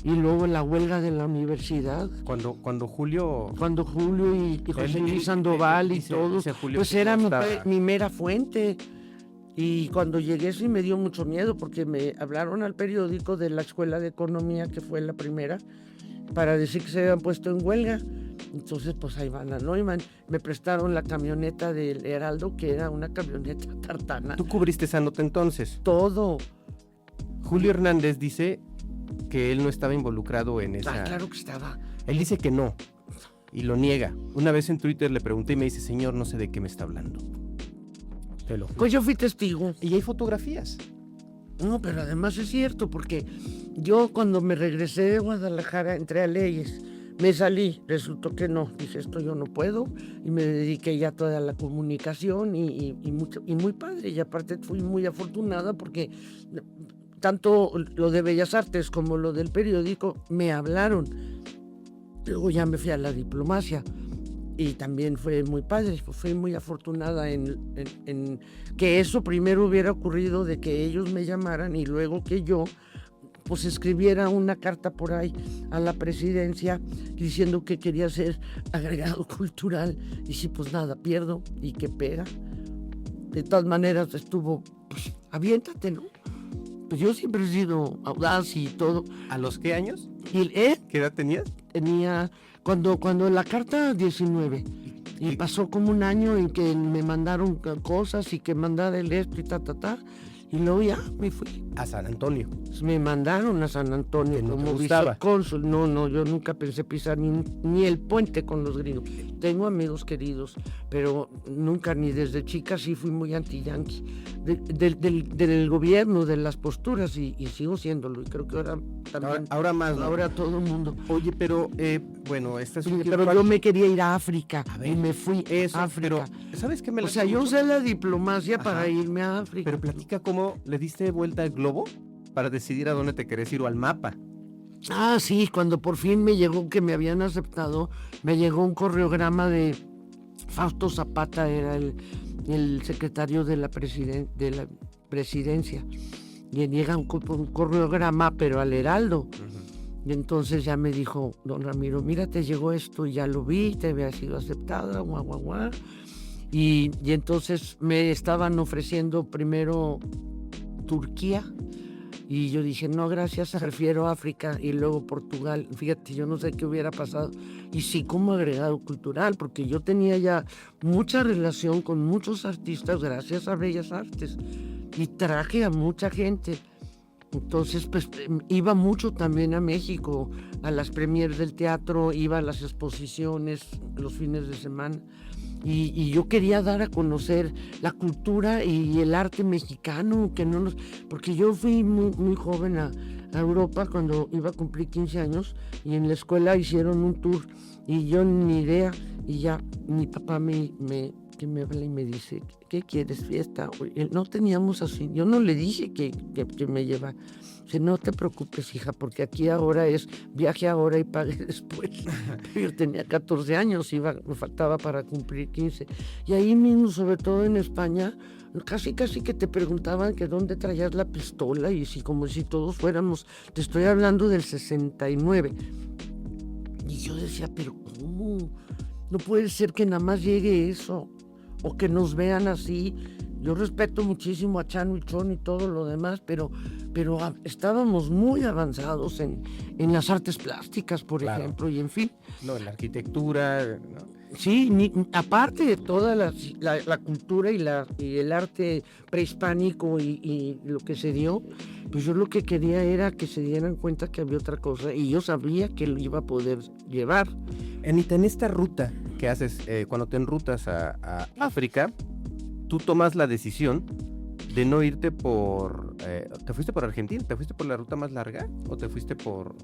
Y luego la huelga de la universidad. Cuando Julio y José Luis Sandoval y todos, pues era mi mera fuente. Y cuando llegué sí me dio mucho miedo porque me hablaron al periódico de la Escuela de Economía, que fue la primera, para decir que se habían puesto en huelga. Entonces, pues ahí van a Neumann. Me prestaron la camioneta del Heraldo, que era una camioneta tartana. ¿Tú cubriste esa nota entonces? Todo. Julio Hernández dice que él no estaba involucrado en esa... Ah, claro que estaba. Él dice que no, y lo niega. Una vez en Twitter le pregunté y me dice, señor, no sé de qué me está hablando. Te lo juro. Pues yo fui testigo. Y hay fotografías. No, pero además es cierto, porque yo cuando me regresé de Guadalajara entré a Leyes. Me salí, resultó que no, dije esto yo no puedo y me dediqué ya toda la comunicación y muy padre, y aparte fui muy afortunada porque tanto lo de Bellas Artes como lo del periódico me hablaron. Luego ya me fui a la diplomacia y también fue muy padre, fui muy afortunada en que eso primero hubiera ocurrido, de que ellos me llamaran y luego que yo pues escribiera una carta por ahí a la presidencia diciendo que quería ser agregado cultural. Y sí, pues nada, pierdo y que pega. De todas maneras estuvo, pues aviéntate, ¿no? Pues yo siempre he sido audaz y todo. ¿A los qué años? ¿Qué edad tenías? Tenía, cuando la carta 19, y pasó como un año en que me mandaron cosas y que mandara el esto y y luego ya me fui. A San Antonio. Me mandaron a San Antonio como vicecónsul. No, yo nunca pensé pisar ni el puente con los gringos. Tengo amigos queridos, pero nunca, ni desde chica, sí fui muy anti-yanqui. Del gobierno, de las posturas, y sigo siéndolo. Y creo que ahora también. Ahora más, ¿no? Ahora todo el mundo. Oye, pero, bueno, esta es un... Pero yo me quería ir a África, y me fui a África. Pero, ¿sabes qué me la... O sea, yo usé la diplomacia para irme a África. Pero platica cómo le diste vuelta al globo para decidir a dónde te querés ir, o al mapa. Ah, sí, cuando por fin me llegó que me habían aceptado, me llegó un correograma de Fausto Zapata, era el secretario de la presidencia. Y llega un correograma, pero al Heraldo. Y entonces ya me dijo, don Ramiro, mira, te llegó esto, y ya lo vi, te había sido aceptada, guau, guau, guau. Y entonces me estaban ofreciendo primero Turquía, y yo dije, no, gracias, prefiero África, y luego Portugal. Fíjate, yo no sé qué hubiera pasado. Y sí, como agregado cultural, porque yo tenía ya mucha relación con muchos artistas gracias a Bellas Artes, y traje a mucha gente. Entonces, pues iba mucho también a México, a las premiers del teatro, iba a las exposiciones los fines de semana. Y yo quería dar a conocer la cultura y el arte mexicano, porque yo fui muy joven a Europa cuando iba a cumplir 15 años, y en la escuela hicieron un tour y yo ni idea, y ya mi papá que me habla y me dice, ¿qué quieres, fiesta? No teníamos así, yo no le dije que me lleva. Dice, no te preocupes, hija, porque aquí ahora es viaje ahora y pague después. Yo tenía 14 años, me faltaba para cumplir 15. Y ahí mismo, sobre todo en España, casi que te preguntaban que dónde traías la pistola, y como si todos fuéramos, te estoy hablando del 69. Y yo decía, pero ¿cómo? No puede ser que nada más llegue eso, o que nos vean así. Yo respeto muchísimo a Chano y Chon y todo lo demás, pero estábamos muy avanzados en las artes plásticas, por ejemplo, y en fin. No, en la arquitectura, ¿no? Sí, aparte de toda la cultura y el arte prehispánico y lo que se dio, pues yo lo que quería era que se dieran cuenta que había otra cosa, y yo sabía que lo iba a poder llevar. Anita, en esta ruta que haces, cuando te enrutas a África, tú tomas la decisión de no irte ¿te fuiste por Argentina? ¿Te fuiste por la ruta más larga? ¿O te fuiste por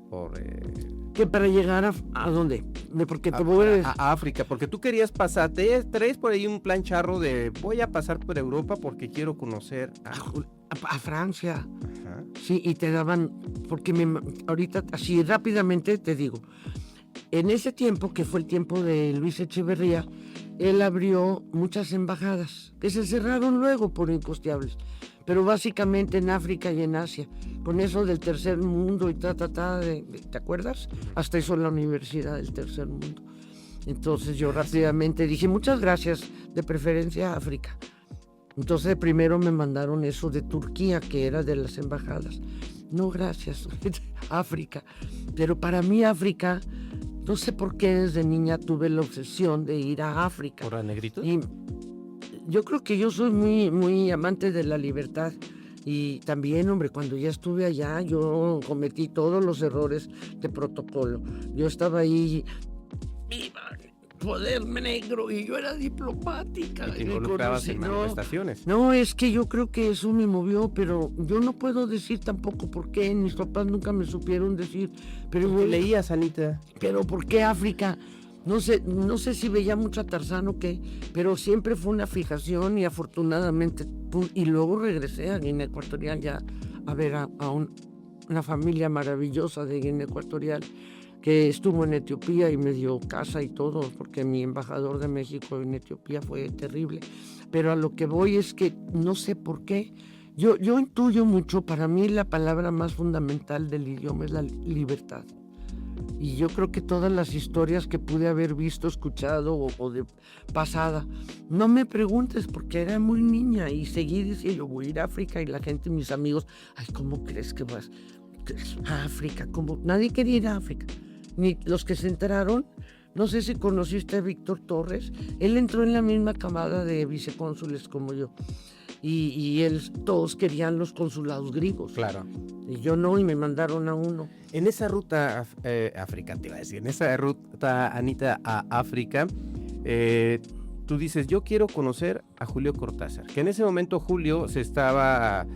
¿Que para llegar a dónde? Porque te voy a África, porque tú querías pasar, traes por ahí un plan charro de voy a pasar por Europa porque quiero conocer a Francia. Ajá. Sí, y te daban, porque ahorita así rápidamente te digo, en ese tiempo, que fue el tiempo de Luis Echeverría, él abrió muchas embajadas que se cerraron luego por incosteables, pero básicamente en África y en Asia, con eso del tercer mundo y ¿te acuerdas? Hasta hizo la Universidad del Tercer Mundo. Entonces yo rápidamente dije, muchas gracias, de preferencia a África. Entonces primero me mandaron eso de Turquía, que era de las embajadas. No, gracias, África. Pero para mí África, no sé por qué desde niña tuve la obsesión de ir a África. ¿Por la negrito? Y yo creo que yo soy muy amante de la libertad. Y también, hombre, cuando ya estuve allá, yo cometí todos los errores de protocolo. Yo estaba ahí, ¡viva poder negro! Y yo era diplomática. ¿Y te involucrabas en manifestaciones? No, es que yo creo que eso me movió, pero yo no puedo decir tampoco por qué. Mis papás nunca me supieron decir. Pero ¿Por qué leías, Anita? Pero ¿por qué África? No sé si veía mucho a Tarzán o qué, pero siempre fue una fijación, y afortunadamente, y luego regresé a Guinea Ecuatorial ya a ver a una familia maravillosa de Guinea Ecuatorial que estuvo en Etiopía y me dio casa y todo, porque mi embajador de México en Etiopía fue terrible. Pero a lo que voy es que no sé por qué. Yo intuyo mucho, para mí la palabra más fundamental del idioma es la libertad. Y yo creo que todas las historias que pude haber visto, escuchado o de pasada, no me preguntes porque era muy niña y seguí diciendo, voy a ir a África, y la gente, mis amigos, ay, ¿cómo crees que vas a África? ¿Cómo? Nadie quería ir a África, ni los que se enteraron. No sé si conociste a Víctor Torres, él entró en la misma camada de vicecónsules como yo. Y todos querían los consulados griegos. Claro. Y yo no, y me mandaron a uno. En esa ruta África, te iba a decir, en esa ruta, Anita, a África, tú dices, yo quiero conocer a Julio Cortázar, que en ese momento Julio se estaba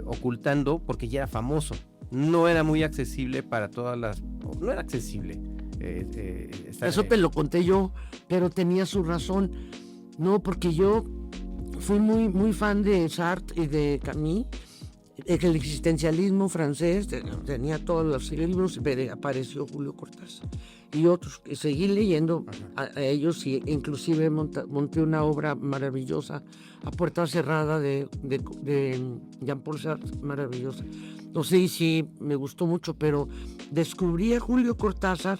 ocultando porque ya era famoso. No era muy accesible para todas las... No era accesible. Eso te lo conté yo, pero tenía su razón. No, porque yo fui muy fan de Sartre y de Camus, el existencialismo francés, tenía todos los libros, pero apareció Julio Cortázar y otros. Seguí leyendo a ellos y inclusive monté una obra maravillosa, A Puerta Cerrada, de Jean-Paul Sartre, maravillosa. No sé si me gustó mucho, pero descubrí a Julio Cortázar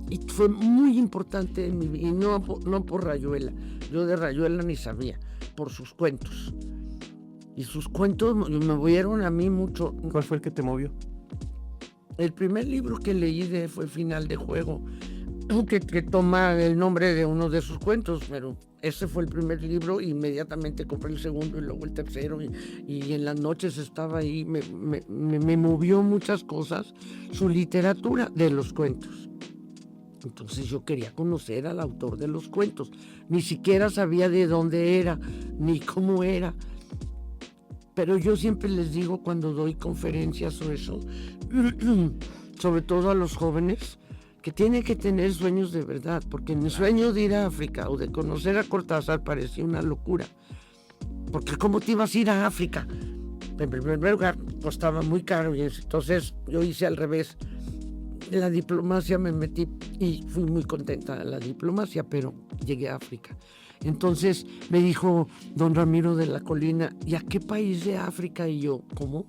y fue muy importante en mi vida, y no por Rayuela. Yo de Rayuela ni sabía, por sus cuentos. Y sus cuentos me movieron a mí mucho. ¿Cuál fue el que te movió? El primer libro que leí de él fue Final de Juego, que toma el nombre de uno de sus cuentos, pero ese fue el primer libro. Inmediatamente compré el segundo y luego el tercero, y en las noches estaba ahí. Me movió muchas cosas su literatura de los cuentos. Entonces yo quería conocer al autor de los cuentos. Ni siquiera sabía de dónde era, ni cómo era. Pero yo siempre les digo cuando doy conferencias o eso, sobre todo a los jóvenes, que tienen que tener sueños de verdad, porque mi sueño de ir a África o de conocer a Cortázar parecía una locura. Porque ¿cómo te ibas a ir a África? En primer lugar, costaba muy caro, y entonces yo hice al revés. En la diplomacia me metí y fui muy contenta en la diplomacia, pero llegué a África. Entonces me dijo don Ramiro de la Colina, ¿y a qué país de África? Y yo, ¿cómo?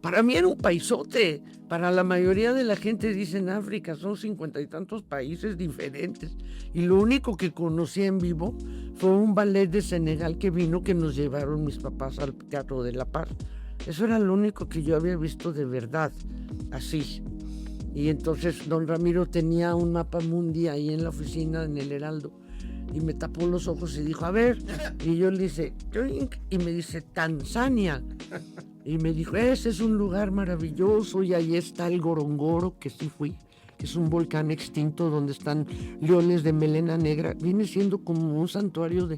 Para mí era un paisote. Para la mayoría de la gente dicen África, son 50 y tantos países diferentes. Y lo único que conocí en vivo fue un ballet de Senegal que vino, que nos llevaron mis papás al Teatro de la Paz. Eso era lo único que yo había visto de verdad, así. Y entonces don Ramiro tenía un mapa mundi ahí en la oficina, en el Heraldo, y me tapó los ojos y dijo, a ver, y yo le hice, y me dice, Tanzania. Y me dijo, ese es un lugar maravilloso, y ahí está el Gorongoro, que sí fui, que es un volcán extinto donde están leones de melena negra. Viene siendo como un santuario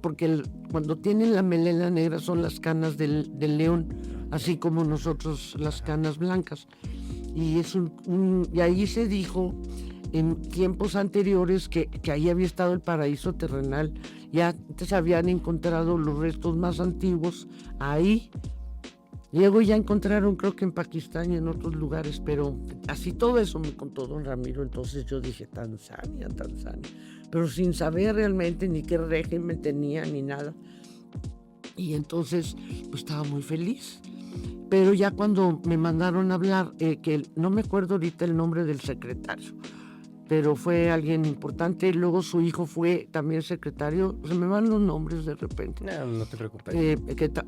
porque cuando tienen la melena negra son las canas del león, así como nosotros las canas blancas. Y y ahí se dijo en tiempos anteriores que ahí había estado el paraíso terrenal. Ya antes habían encontrado los restos más antiguos ahí. Luego ya encontraron, creo que en Pakistán y en otros lugares, pero así todo eso me contó don Ramiro. Entonces yo dije, Tanzania, pero sin saber realmente ni qué régimen tenía ni nada. Y entonces pues estaba muy feliz. Pero ya cuando me mandaron a hablar, que no me acuerdo ahorita el nombre del secretario, pero fue alguien importante, y luego su hijo fue también secretario, se me van los nombres de repente. No te preocupes.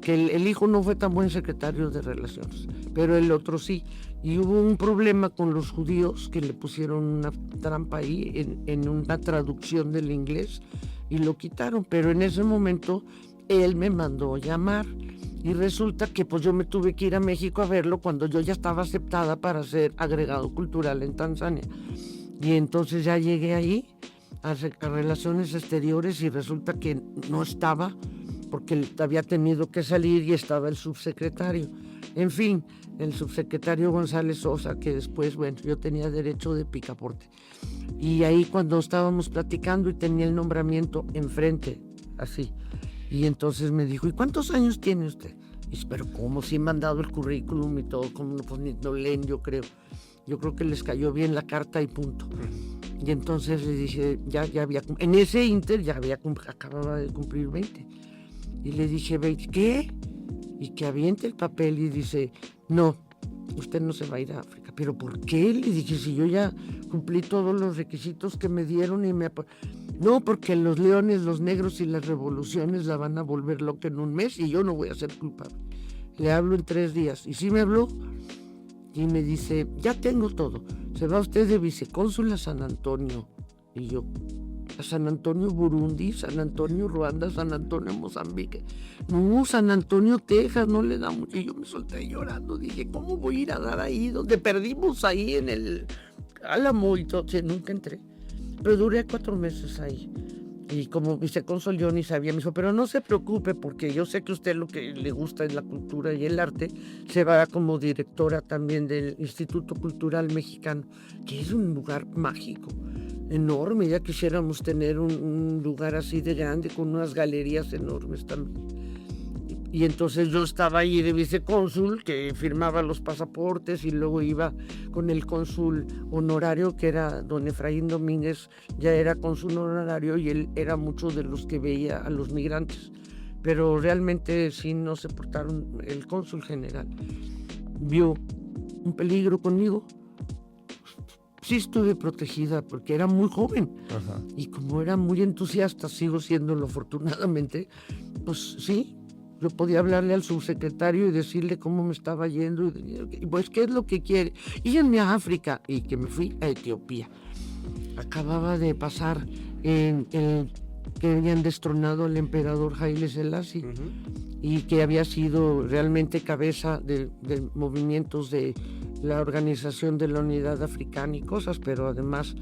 Que el hijo no fue tan buen secretario de Relaciones, pero el otro sí. Y hubo un problema con los judíos, que le pusieron una trampa ahí en una traducción del inglés y lo quitaron, pero en ese momento él me mandó llamar. Y resulta que pues yo me tuve que ir a México a verlo cuando yo ya estaba aceptada para ser agregado cultural en Tanzania. Y entonces ya llegué ahí a Relaciones Exteriores, y resulta que no estaba, porque había tenido que salir, y estaba el subsecretario. En fin, el subsecretario González Sosa, que después, bueno, yo tenía derecho de picaporte. Y ahí cuando estábamos platicando y tenía el nombramiento enfrente, así. Y entonces me dijo, ¿y cuántos años tiene usted? Y dije, pero ¿cómo? Si me han dado el currículum y todo, como pues ni no leen, yo creo. Yo creo que les cayó bien la carta y punto. Y entonces le dije, ya había, en ese inter ya acababa de cumplir 20. Y le dije, ¿20 qué? Y que aviente el papel, y dice, no, usted no se va a ir a África. ¿Pero por qué? Le dije, si yo ya cumplí todos los requisitos que me dieron y me... No, porque los leones, los negros y las revoluciones la van a volver loca en un mes, y yo no voy a ser culpable. Le hablo en 3 días. Y sí me habló y me dice, ya tengo todo. Se va usted de vicecónsul a San Antonio. Y yo, a San Antonio, Burundi, San Antonio, Ruanda, San Antonio, Mozambique. No, San Antonio, Texas, no le da mucho. Y yo me solté llorando. Dije, ¿cómo voy a ir a dar ahí? Donde perdimos ahí en el Álamo y todo. Sí, nunca entré. Pero duré 4 meses ahí. Y como vicecónsul yo ni sabía, me dijo, pero no se preocupe, porque yo sé que a usted lo que le gusta es la cultura y el arte. Se va como directora también del Instituto Cultural Mexicano, que es un lugar mágico, enorme. Ya quisiéramos tener un lugar así de grande, con unas galerías enormes también. Y entonces yo estaba ahí de vicecónsul, que firmaba los pasaportes, y luego iba con el cónsul honorario, que era don Efraín Domínguez, ya era cónsul honorario, y él era mucho de los que veía a los migrantes. Pero realmente sí no se portaron. El cónsul general vio un peligro conmigo. Sí estuve protegida porque era muy joven. Ajá. Y como era muy entusiasta, sigo siéndolo afortunadamente, pues sí, yo podía hablarle al subsecretario y decirle cómo me estaba yendo, y pues qué es lo que quiere. Írenme a África, y que me fui a Etiopía. Acababa de pasar que habían destronado al emperador Haile Selassie, y que había sido realmente cabeza de movimientos de la Organización de la Unidad Africana y cosas, pero además,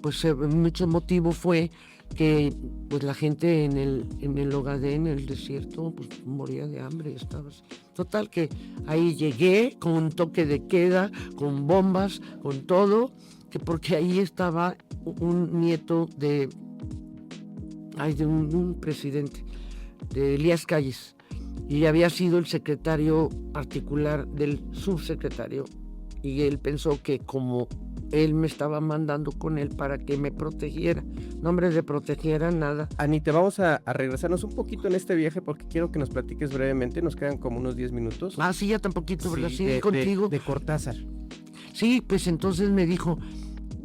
pues mucho motivo fue que pues la gente en el Ogadén, en el desierto, pues moría de hambre. Total que ahí llegué con un toque de queda, con bombas, con todo, que porque ahí estaba un nieto de un presidente, de Elías Calles, y había sido el secretario particular del subsecretario, y él pensó que como él me estaba mandando con él para que me protegiera. No, hombre, de protegiera nada. Anita, vamos a regresarnos un poquito en este viaje porque quiero que nos platiques brevemente, nos quedan como unos 10 minutos. Ah, sí, ya tan poquito, ¿verdad? Sí, Sí, contigo. de Cortázar. Sí, pues entonces me dijo,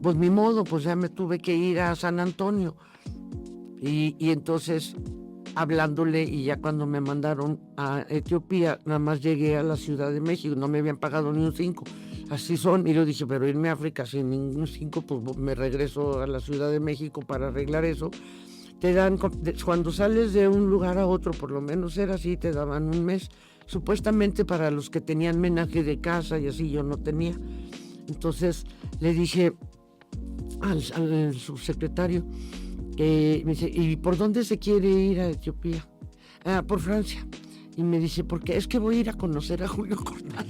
pues ni modo, pues ya me tuve que ir a San Antonio. Y entonces, hablándole, y ya cuando me mandaron a Etiopía, nada más llegué a la Ciudad de México, no me habían pagado ni un 5. Así son, y yo dije, pero irme a África sin ningún 5, pues me regreso a la Ciudad de México para arreglar eso. Te dan, cuando sales de un lugar a otro, por lo menos era así, te daban un mes, supuestamente para los que tenían menaje de casa, y así yo no tenía. Entonces le dije al subsecretario, me dice, ¿y por dónde se quiere ir a Etiopía? Ah, por Francia. Y me dice, porque es que voy a ir a conocer a Julio Cortázar.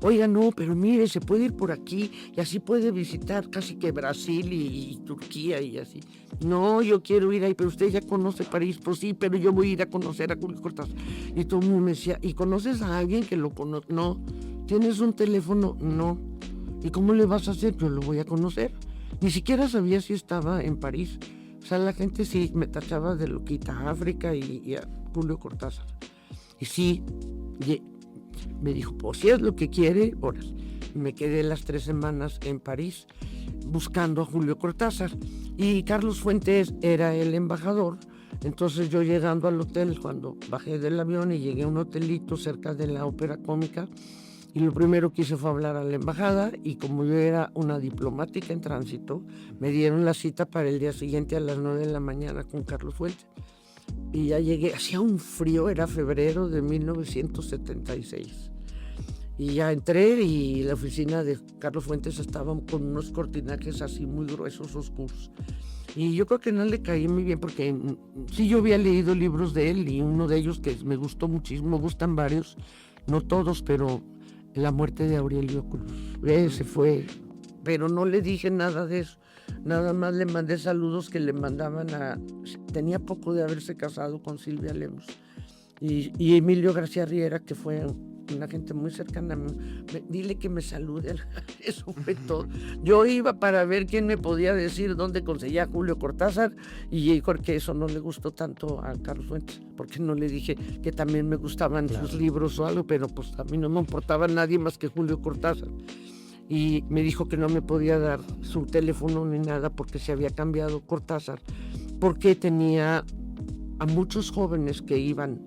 Oiga, no, pero mire, se puede ir por aquí y así puede visitar casi que Brasil y Turquía y así. No, yo quiero ir ahí, pero usted ya conoce París. Pues sí, pero yo voy a ir a conocer a Julio Cortázar. Y todo el mundo me decía, ¿y conoces a alguien que lo conoce? No. ¿Tienes un teléfono? No. ¿Y cómo le vas a hacer? Yo lo voy a conocer. Ni siquiera sabía si estaba en París. O sea, la gente sí me tachaba de loquita a África y a Julio Cortázar. Y sí, me dijo, pues si es lo que quiere, ahora. Me quedé las 3 semanas en París buscando a Julio Cortázar. Y Carlos Fuentes era el embajador. Entonces yo llegando al hotel, cuando bajé del avión y llegué a un hotelito cerca de la Ópera Cómica, y lo primero que hice fue hablar a la embajada, y como yo era una diplomática en tránsito, me dieron la cita para el día siguiente a las 9 de la mañana con Carlos Fuentes. Y ya llegué, hacía un frío, era febrero de 1976. Y ya entré, y la oficina de Carlos Fuentes estaba con unos cortinajes así muy gruesos, oscuros. Y yo creo que no le caí muy bien, porque sí, yo había leído libros de él, y uno de ellos que me gustó muchísimo, me gustan varios, no todos, pero La muerte de Aurelio Cruz. Ese fue, pero no le dije nada de eso. Nada más le mandé saludos que le mandaban tenía poco de haberse casado con Silvia Lemos. Y Emilio García Riera, que fue una gente muy cercana a mí, dile que me salude. Eso fue todo. Yo iba para ver quién me podía decir dónde conseguía Julio Cortázar, y porque eso no le gustó tanto a Carlos Fuentes, porque no le dije que también me gustaban sus libros o algo, pero pues a mí no me importaba nadie más que Julio Cortázar. Y me dijo que no me podía dar su teléfono ni nada porque se había cambiado Cortázar, porque tenía a muchos jóvenes que iban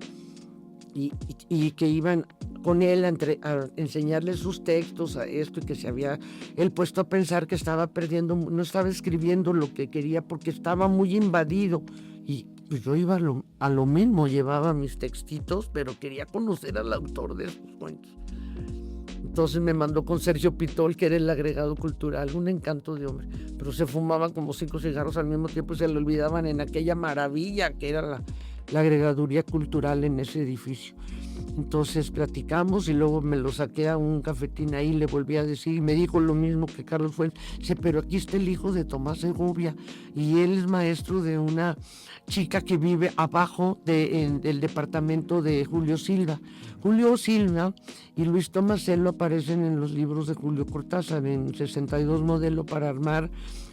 y que iban con él a enseñarle sus textos, a esto, y que se había él puesto a pensar que estaba perdiendo, no estaba escribiendo lo que quería porque estaba muy invadido. Y pues yo iba a lo mismo, llevaba mis textitos, pero quería conocer al autor de esos cuentos. Entonces me mandó con Sergio Pitol, que era el agregado cultural, un encanto de hombre, pero se fumaban como 5 cigarros al mismo tiempo y se le olvidaban en aquella maravilla que era la agregaduría cultural en ese edificio. Entonces platicamos y luego me lo saqué a un cafetín ahí, le volví a decir, y me dijo lo mismo que Carlos Fuentes. Dice, pero aquí está el hijo de Tomás Segovia y él es maestro de una chica que vive abajo del departamento de Julio Silva. Julio Silva y Luis Tomasello aparecen en los libros de Julio Cortázar, en 62 modelo para armar,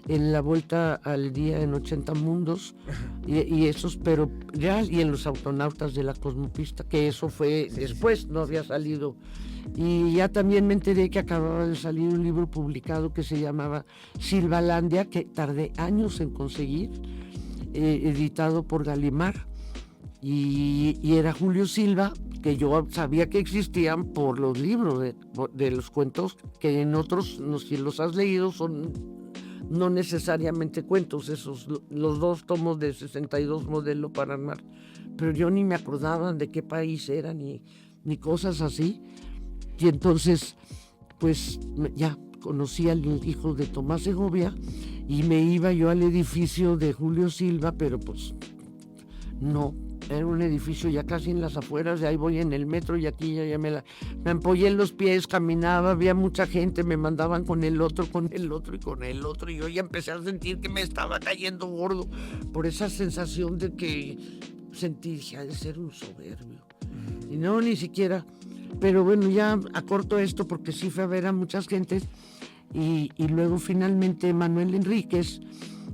en La Vuelta al Día en 80 Mundos, y esos, pero ya, y en Los Autonautas de la Cosmopista, que eso fue después, no había salido. Y ya también me enteré que acababa de salir un libro publicado que se llamaba Silvalandia, que tardé años en conseguir, editado por Gallimard, y era Julio Silva, que yo sabía que existían por los libros de los cuentos, que en otros, si los has leído, son no necesariamente cuentos, esos, los 2 tomos de 62 modelo para armar, pero yo ni me acordaba de qué país eran ni cosas así. Y entonces, pues ya conocí al hijo de Tomás Segovia y me iba yo al edificio de Julio Silva, pero pues no, era un edificio ya casi en las afueras, de ahí voy en el metro y aquí ya me empollé en los pies, caminaba, había mucha gente, me mandaban con el otro y con el otro, y yo ya empecé a sentir que me estaba cayendo gordo por esa sensación de que sentí, dije, ha de ser un soberbio. Y no, ni siquiera, pero bueno, ya acorto esto porque sí fui a ver a muchas gentes, y luego finalmente Manuel Enríquez,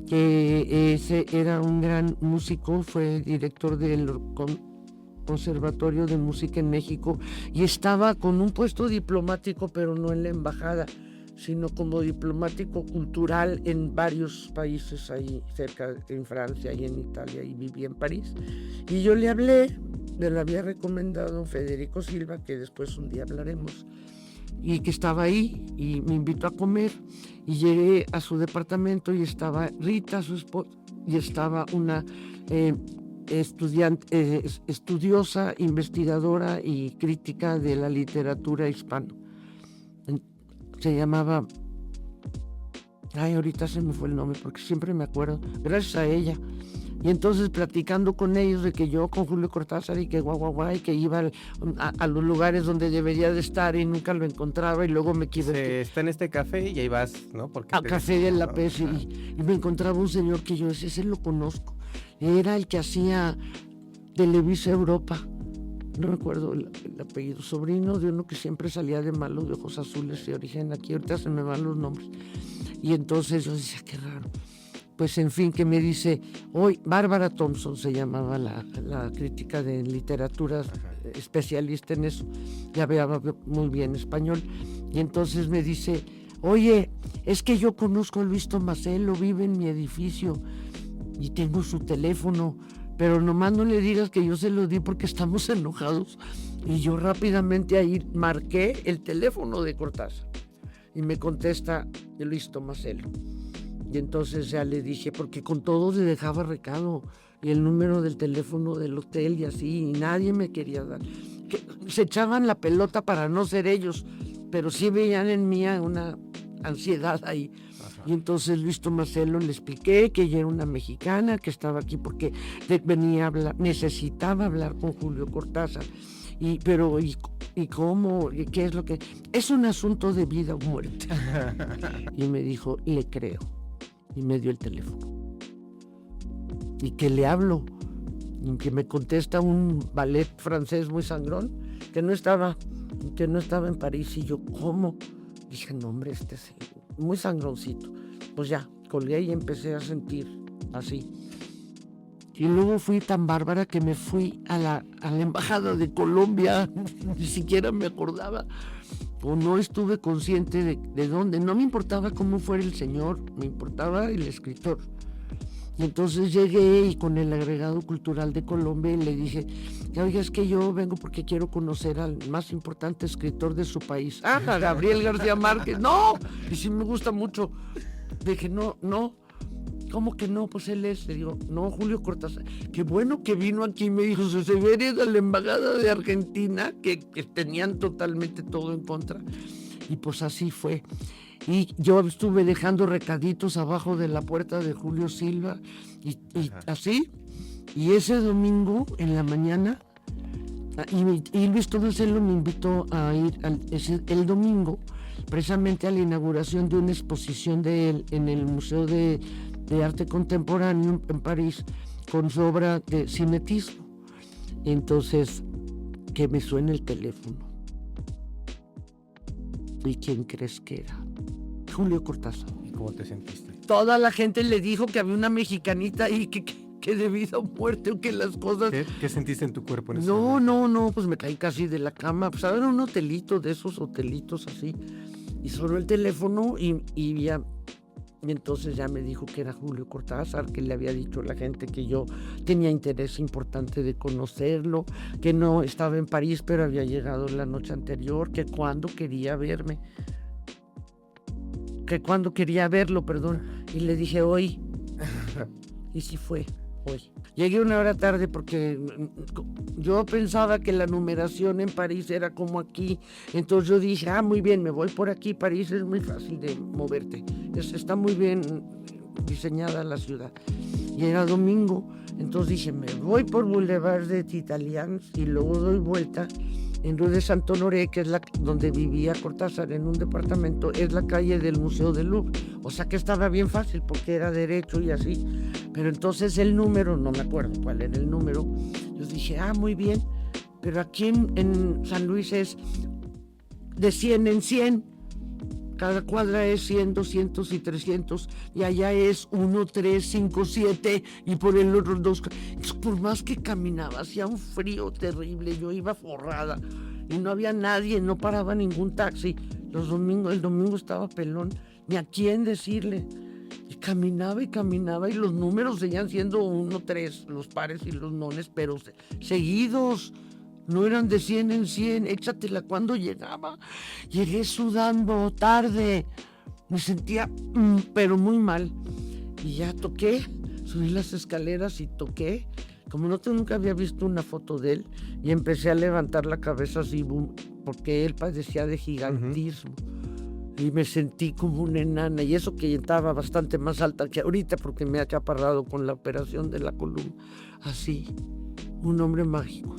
que ese era un gran músico, fue director del Conservatorio de Música en México y estaba con un puesto diplomático, pero no en la embajada, sino como diplomático cultural en varios países ahí cerca, en Francia y en Italia, y vivía en París. Y yo le hablé, me lo había recomendado Federico Silva, que después un día hablaremos, y que estaba ahí, y me invitó a comer, y llegué a su departamento y estaba Rita, su esposa, y estaba una estudiosa, investigadora y crítica de la literatura hispana. Se llamaba, ahorita se me fue el nombre porque siempre me acuerdo, gracias a ella. Y entonces platicando con ellos de que yo con Julio Cortázar y que y que iba a los lugares donde debería de estar y nunca lo encontraba, y luego me quedé. Está en este café y ahí vas, ¿no? Porque al café de la PES, y me encontraba un señor que yo decía, ese lo conozco. Era el que hacía Televisa Europa, no recuerdo el apellido, sobrino de uno que siempre salía de malo, de ojos azules, de origen aquí, ahorita se me van los nombres. Y entonces yo decía, qué raro. Pues en fin, que me dice, hoy Bárbara Thompson se llamaba la crítica de literatura, especialista en eso, ya hablaba muy bien español, y entonces me dice, oye, es que yo conozco a Luis Tomasello, vive en mi edificio y tengo su teléfono, pero nomás no le digas que yo se lo di porque estamos enojados. Y yo rápidamente ahí marqué el teléfono de Cortázar y me contesta Luis Tomasello. Y entonces ya le dije, porque con todo le dejaba recado y el número del teléfono del hotel y así, y nadie me quería dar. Que se echaban la pelota para no ser ellos, pero sí veían en mí una ansiedad ahí. Ajá. Y entonces Luis Tomasello le expliqué que ella era una mexicana, que estaba aquí porque venía a hablar, necesitaba hablar con Julio Cortázar. ¿Y cómo? ¿Y qué es lo que...? Es un asunto de vida o muerte. Y me dijo, le creo. Y me dio el teléfono. Y que le hablo. Y que me contesta un ballet francés muy sangrón, que no estaba en París. Y yo, ¿cómo? Dije, no, hombre, es muy sangroncito. Pues ya, colgué y empecé a sentir así. Y luego fui tan bárbara que me fui a la embajada de Colombia, ni siquiera me acordaba, o no estuve consciente de dónde. No me importaba cómo fuera el señor, me importaba el escritor. Y entonces llegué y con el agregado cultural de Colombia le dije, oiga, es que yo vengo porque quiero conocer al más importante escritor de su país. Gabriel García Márquez. No, y sí me gusta mucho. Dije, no. ¿Cómo que no? Pues él es. Le digo, no, Julio Cortázar. Qué bueno que vino aquí, me dijo, se ve a la embajada de Argentina, que tenían totalmente todo en contra. Y pues así fue. Y yo estuve dejando recaditos abajo de la puerta de Julio Silva, y así. Y ese domingo, en la mañana, Y Luis Tomaselo me invitó a ir el domingo, precisamente a la inauguración de una exposición de él en el Museo de Arte Contemporáneo en París, con su obra de cinetismo. Entonces, que me suena el teléfono. ¿Y quién crees que era? Julio Cortázar. ¿Y cómo te sentiste? Toda la gente le dijo que había una mexicanita ahí que de vida o muerte, o que las cosas... ¿Qué sentiste en tu cuerpo en ese No, momento? no, pues me caí casi de la cama. Pues era un hotelito, de esos hotelitos así. Y sonó el teléfono y entonces ya me dijo que era Julio Cortázar, que le había dicho a la gente que yo tenía interés importante de conocerlo, que no estaba en París, pero había llegado la noche anterior, que cuando quería verme. Que cuando quería verlo, perdón. Y le dije, hoy. Y sí fue, hoy. Llegué una hora tarde porque yo pensaba que la numeración en París era como aquí. Entonces yo dije, muy bien, me voy por aquí. París es muy fácil de moverte. Está muy bien diseñada la ciudad. Y era domingo. Entonces dije, me voy por Boulevard des Italiens y luego doy vuelta en Rue de Saint-Honoré, que es donde vivía Cortázar, en un departamento, es la calle del Museo del Louvre. O sea que estaba bien fácil porque era derecho y así. Pero entonces el número, no me acuerdo cuál era el número, yo dije, muy bien, pero aquí en San Luis es de 100 en 100. Cada cuadra es 100, 200 y 300, y allá es 1, 3, 5, 7, y por el otro 2. Por más que caminaba, hacía un frío terrible, yo iba forrada, y no había nadie, no paraba ningún taxi. El domingo estaba pelón, ni a quién decirle. Y caminaba, y los números seguían siendo 1, 3, los pares y los nones, pero seguidos. No eran de 100 en 100, échatela cuando llegaba. Llegué sudando, tarde. Me sentía, pero muy mal. Y ya toqué, subí las escaleras y toqué. Como nunca había visto una foto de él, y empecé a levantar la cabeza así, porque él padecía de gigantismo. Y me sentí como una enana, y eso que estaba bastante más alta que ahorita, porque me ha chaparrado con la operación de la columna. Así, un hombre mágico.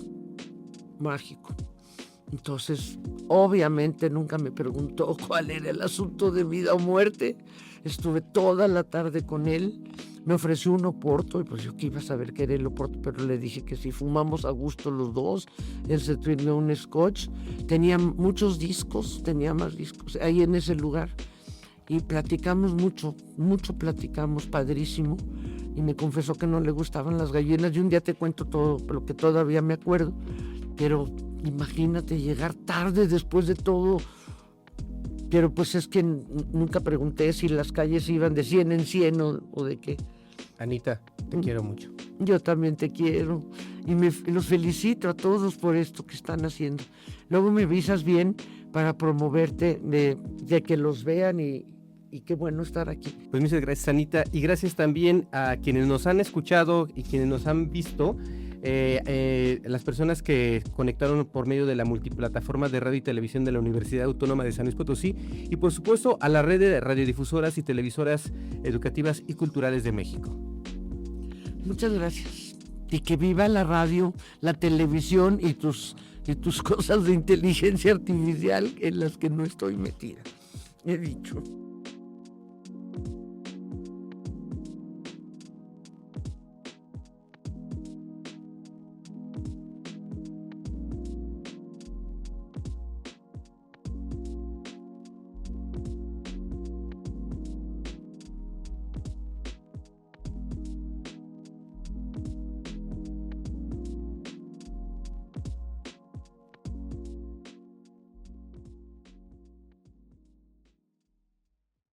Entonces, obviamente nunca me preguntó cuál era el asunto de vida o muerte. Estuve toda la tarde con él. Me ofreció un oporto, y pues yo que iba a saber qué era el oporto, pero le dije que si fumamos a gusto los dos. Él se sirvió un scotch. Tenía muchos discos, tenía más discos ahí en ese lugar. Y platicamos mucho platicamos, padrísimo. Y me confesó que no le gustaban las gallinas. Y un día te cuento todo lo que todavía me acuerdo. Pero imagínate llegar tarde después de todo. Pero pues es que nunca pregunté si las calles iban de 100 en 100 o de qué. Anita, te quiero mucho. Yo también te quiero. Y los felicito a todos por esto que están haciendo. Luego me avisas bien para promoverte de que los vean y qué bueno estar aquí. Pues muchas gracias, Anita. Y gracias también a quienes nos han escuchado y quienes nos han visto. Las personas que conectaron por medio de la multiplataforma de radio y televisión de la Universidad Autónoma de San Luis Potosí, y por supuesto a la red de radiodifusoras y televisoras educativas y culturales de México. Muchas gracias. Y que viva la radio, la televisión y tus cosas de inteligencia artificial en las que no estoy metida. He dicho.